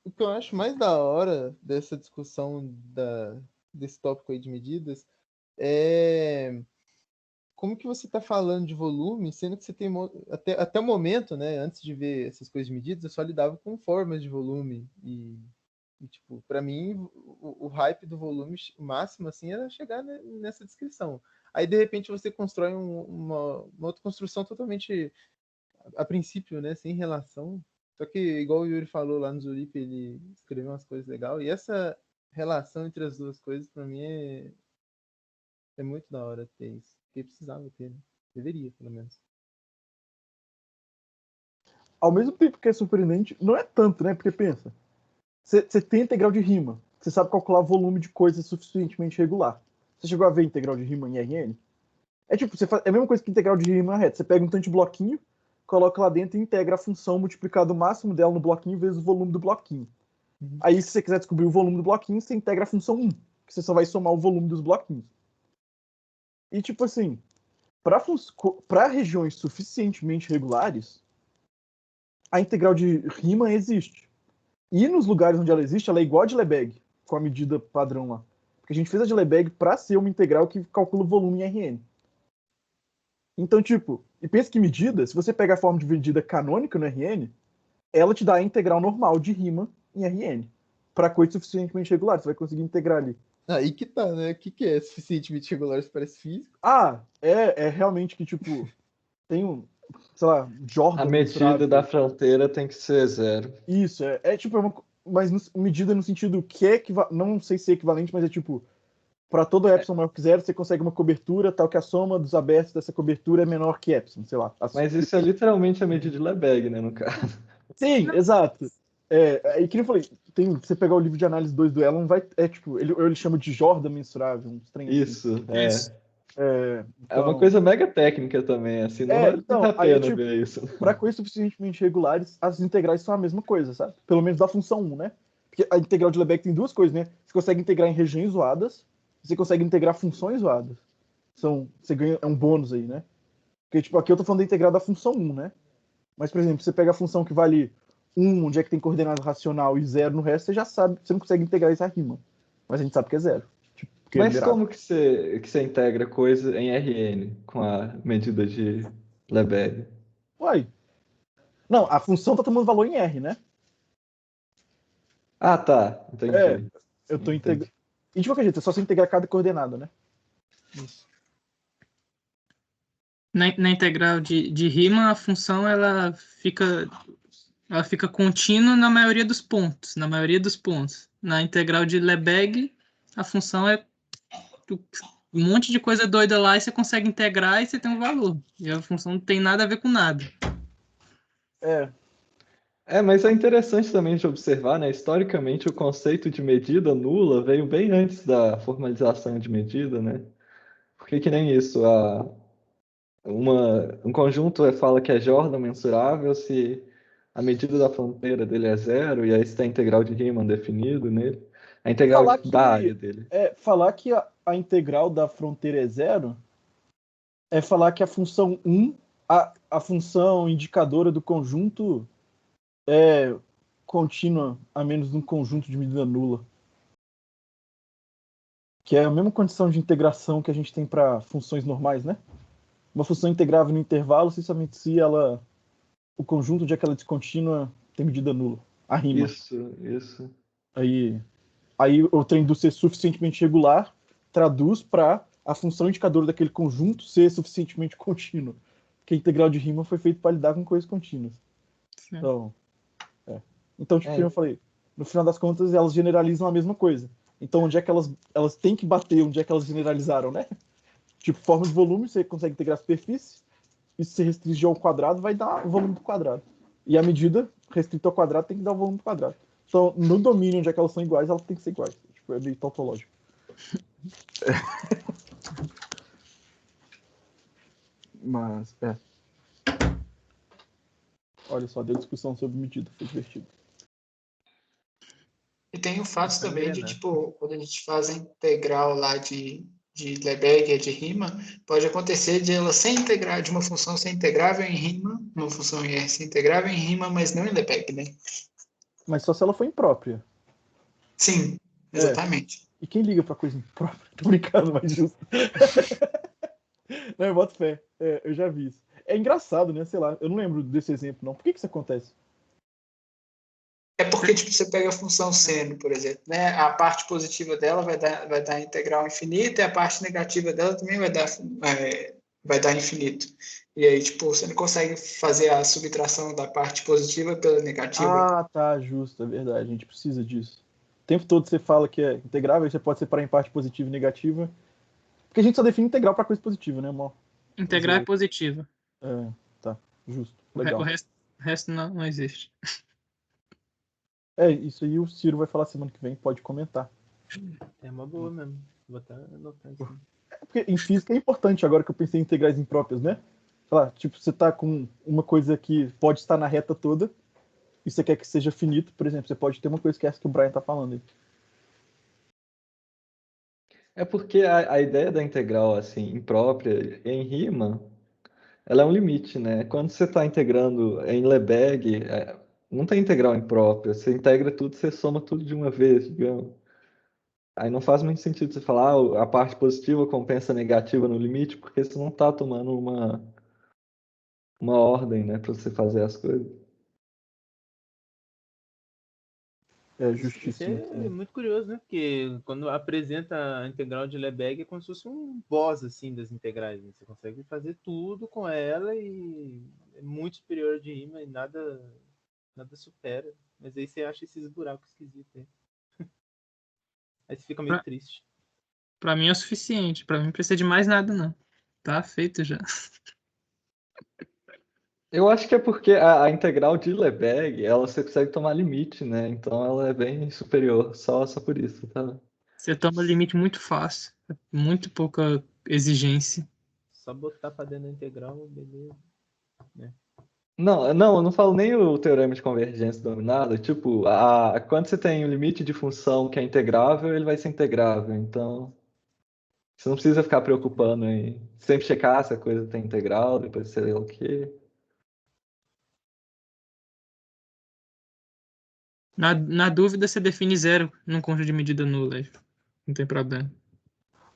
D: O que eu acho mais da hora dessa discussão desse tópico aí de medidas é como que você está falando de volume, sendo que você tem até o momento, né, antes de ver essas coisas de medidas, eu só lidava com formas de volume e tipo, para mim o hype do volume máximo assim era chegar nessa descrição. Aí de repente você constrói uma outra construção totalmente a princípio, né, sem relação. Só que igual o Yuri falou lá no Zurip, ele escreveu umas coisas legais e essa relação entre as duas coisas para mim é muito da hora ter isso. Porque precisava ter, né? Deveria, pelo menos.
C: Ao mesmo tempo que é surpreendente, não é tanto, né? Porque pensa, você tem integral de Riemann, você sabe calcular volume de coisa suficientemente regular. Você chegou a ver integral de Riemann em Rn? É tipo, é a mesma coisa que integral de Riemann reta. Você pega um tanto de bloquinho, coloca lá dentro e integra a função multiplicado o máximo dela no bloquinho vezes o volume do bloquinho. Aí, se você quiser descobrir o volume do bloquinho, você integra a função 1, que você só vai somar o volume dos bloquinhos. E tipo assim, para regiões suficientemente regulares, a integral de Riemann existe. E nos lugares onde ela existe, ela é igual a de Lebesgue, com a medida padrão lá. Porque a gente fez a de Lebesgue para ser uma integral que calcula o volume em Rn. Então, tipo, e pensa que medida, se você pega a forma de medida canônica no Rn, ela te dá a integral normal de Riemann em Rn. Para coisas suficientemente regulares, você vai conseguir integrar ali.
D: Aí que tá, né? O que é suficientemente regular? Isso parece físico.
C: É realmente que, tipo, tem um, sei lá, Jordan.
I: A medida da fronteira tem que ser 0.
C: Isso, tipo, mas medida no sentido que é não sei se é equivalente, mas é tipo, para todo epsilon maior que 0, você consegue uma cobertura tal que a soma dos abertos dessa cobertura é menor que epsilon, sei lá.
I: Mas isso é literalmente a medida de Lebesgue, né, no caso.
C: Sim, exato. E que eu falei, você pegar o livro de análise 2 do Elon, tipo, ele chama de Jordan mensurável, um trem
I: Isso,
C: assim.
I: É uma coisa mega técnica também, assim, não vale muito a pena
C: tipo,
I: ver isso.
C: Para coisas suficientemente regulares, as integrais são a mesma coisa, sabe? Pelo menos da função 1, né? Porque a integral de Lebesgue tem duas coisas, né? Você consegue integrar em regiões zoadas, você consegue integrar funções zoadas. Você ganha, é um bônus aí, né? Porque, tipo, aqui eu tô falando da integral da função 1, né? Mas, por exemplo, você pega a função que vale 1, onde é que tem coordenada racional, e 0 no resto, você já sabe, você não consegue integrar isso a Riemann. Mas a gente sabe que é 0. Tipo,
I: mas como que você integra coisa em Rn com a medida de Lebesgue?
C: Uai. Não, a função tá tomando valor em R, né?
I: Ah, tá. Entendi.
C: Eu tô integrando. E de qualquer jeito, é só você integrar cada coordenada, né? Isso.
A: Na integral de Riemann, a função ela fica contínua na maioria dos pontos. Na integral de Lebesgue, a função é um monte de coisa doida lá e você consegue integrar e você tem um valor. E a função não tem nada a ver com nada.
I: Mas é interessante também de observar, né? Historicamente, o conceito de medida nula veio bem antes da formalização de medida, né? Porque que nem isso, um conjunto fala que é Jordan mensurável se a medida da fronteira dele é zero, e aí você tem a integral de Riemann definido nele. A integral
C: Falar
I: da área dele.
C: falar que a integral da fronteira é zero é falar que a função 1, a função indicadora do conjunto é contínua a menos de um conjunto de medida nula. Que é a mesma condição de integração que a gente tem para funções normais, né? Uma função integrável no intervalo, somente se ela, o conjunto onde é que ela é descontínua tem medida nula. A Riemann.
I: Isso.
C: Aí o trem do ser suficientemente regular traduz para a função indicadora daquele conjunto ser suficientemente contínua. Porque a integral de Riemann foi feita para lidar com coisas contínuas.
A: Sim.
C: Então, tipo, como eu falei, no final das contas, elas generalizam a mesma coisa. Então, onde é que elas têm que bater, onde é que elas generalizaram, né? Tipo, forma de volume, você consegue integrar a superfície, e se você restringir ao quadrado, vai dar o volume do quadrado. E a medida restrita ao quadrado tem que dar o volume do quadrado. Então, no domínio onde é que elas são iguais, elas têm que ser iguais. Tipo, é meio tautológico. Mas, olha só, deu discussão sobre medida, foi divertido.
B: E tem o fato também de, tipo, quando a gente faz a integral lá de Lebesgue e de Riemann, pode acontecer de ela ser integral, de uma função ser integrável em Riemann, uma função em R ser integrável em Riemann, mas não em Lebesgue, né?
C: Mas só se ela for imprópria.
B: Sim, exatamente.
C: E quem liga pra coisa imprópria? Tô brincando, mas justo. Não, eu boto fé. Eu já vi isso. É engraçado, né? Sei lá, eu não lembro desse exemplo, não. Por que isso acontece?
B: É porque, tipo, você pega a função seno, por exemplo, né? A parte positiva dela vai dar integral infinita e a parte negativa dela também vai dar infinito. E aí, tipo, você não consegue fazer a subtração da parte positiva pela negativa.
C: Ah, tá, justo, é verdade. A gente precisa disso. O tempo todo você fala que é integrável, aí você pode separar em parte positiva e negativa. Porque a gente só define integral pra coisa positiva, né, amor?
A: Integral é positiva.
C: Tá, justo.
A: O
C: Legal.
A: resto não existe.
C: Isso aí o Ciro vai falar semana que vem, pode comentar.
D: É uma boa mesmo. Vou até anotar isso.
C: Porque em física é importante, agora que eu pensei em integrais impróprias, né? Sei lá, tipo, você tá com uma coisa que pode estar na reta toda e você quer que seja finito, por exemplo, você pode ter uma coisa que é essa que o Brian tá falando aí.
I: É porque a ideia da integral assim imprópria em Riemann, ela é um limite, né? Quando você está integrando em Lebesgue, não tem integral imprópria. Você integra tudo, você soma tudo de uma vez, digamos. Aí não faz muito sentido você falar a parte positiva compensa a negativa no limite, porque você não está tomando uma ordem, né, para você fazer as coisas.
C: Justíssimo.
D: Isso é muito curioso, né? Porque quando apresenta a integral de Lebesgue é como se fosse um boss assim das integrais. Né? Você consegue fazer tudo com ela e é muito superior de Riemann e nada supera. Mas aí você acha esses buracos esquisitos aí. Aí você fica meio triste.
A: Pra mim é o suficiente. Pra mim não precisa de mais nada, não. Tá feito já.
I: Eu acho que é porque a integral de Lebesgue, você consegue tomar limite, né? Então ela é bem superior, só por isso, tá?
A: Você toma limite muito fácil. Muito pouca exigência.
D: Só botar pra dentro da integral, beleza. Né?
I: Não, eu não falo nem o teorema de convergência dominada. Tipo, quando você tem um limite de função que é integrável, ele vai ser integrável. Então, você não precisa ficar preocupando em sempre checar se a coisa tem integral, depois sei lá o quê.
A: Na dúvida, você define zero num conjunto de medida nula. Não tem problema.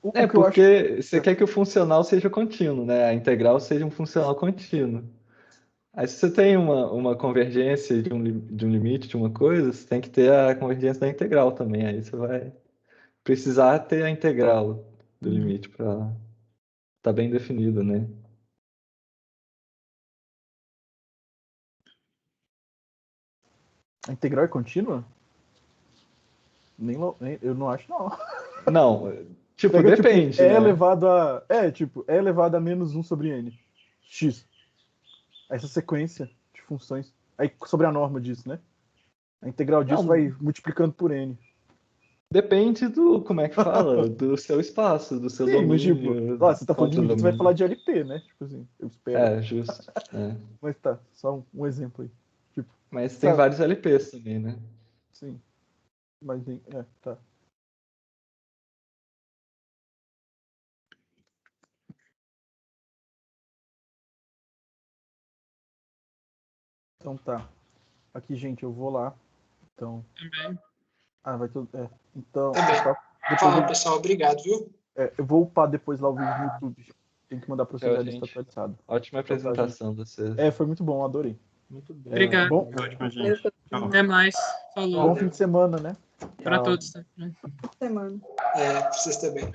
I: Porque você quer que o funcional seja contínuo, né? A integral seja um funcional contínuo. Aí se você tem uma convergência de um limite de uma coisa, você tem que ter a convergência da integral também. Aí você vai precisar ter a integral do limite para estar bem definido, né?
C: A integral é contínua? Eu não acho, não.
I: Não, tipo, depende.
C: Tipo,
I: né?
C: é elevado a menos 1 sobre n. X. Essa sequência de funções. Aí sobre a norma disso, né? A integral disso vai multiplicando por n.
I: Depende como é que fala? Do seu espaço, do seu domínio.
C: Mas, tipo, você tá falando de limite, você vai falar de LP, né? Tipo assim, eu espero.
I: Justo.
C: Mas tá, só um exemplo aí. Tipo.
I: Mas tem
C: Tá.
I: vários LPs também, né?
C: Sim. Mas nem. Tá. Então tá. Aqui, gente, eu vou lá. Então.
A: Também.
C: Vai tudo. Então,
B: Também.
C: pessoal, depois
B: Fala, pessoal. Obrigado, viu?
C: eu vou upar depois lá o vídeo no YouTube. Tem que mandar pra vocês
I: Tchau,
C: a lista
I: gente.
C: atualizada.
I: Ótima
C: Então tá,
I: apresentação de vocês.
C: Foi muito bom, adorei.
D: Muito bem.
A: Obrigado.
C: Bom,
K: Ótimo, gente. Tchau.
A: Até mais. Falou.
C: bom fim de semana, né?
A: Para
C: Tchau.
A: todos. Né?
E: Semana.
B: Pra vocês também.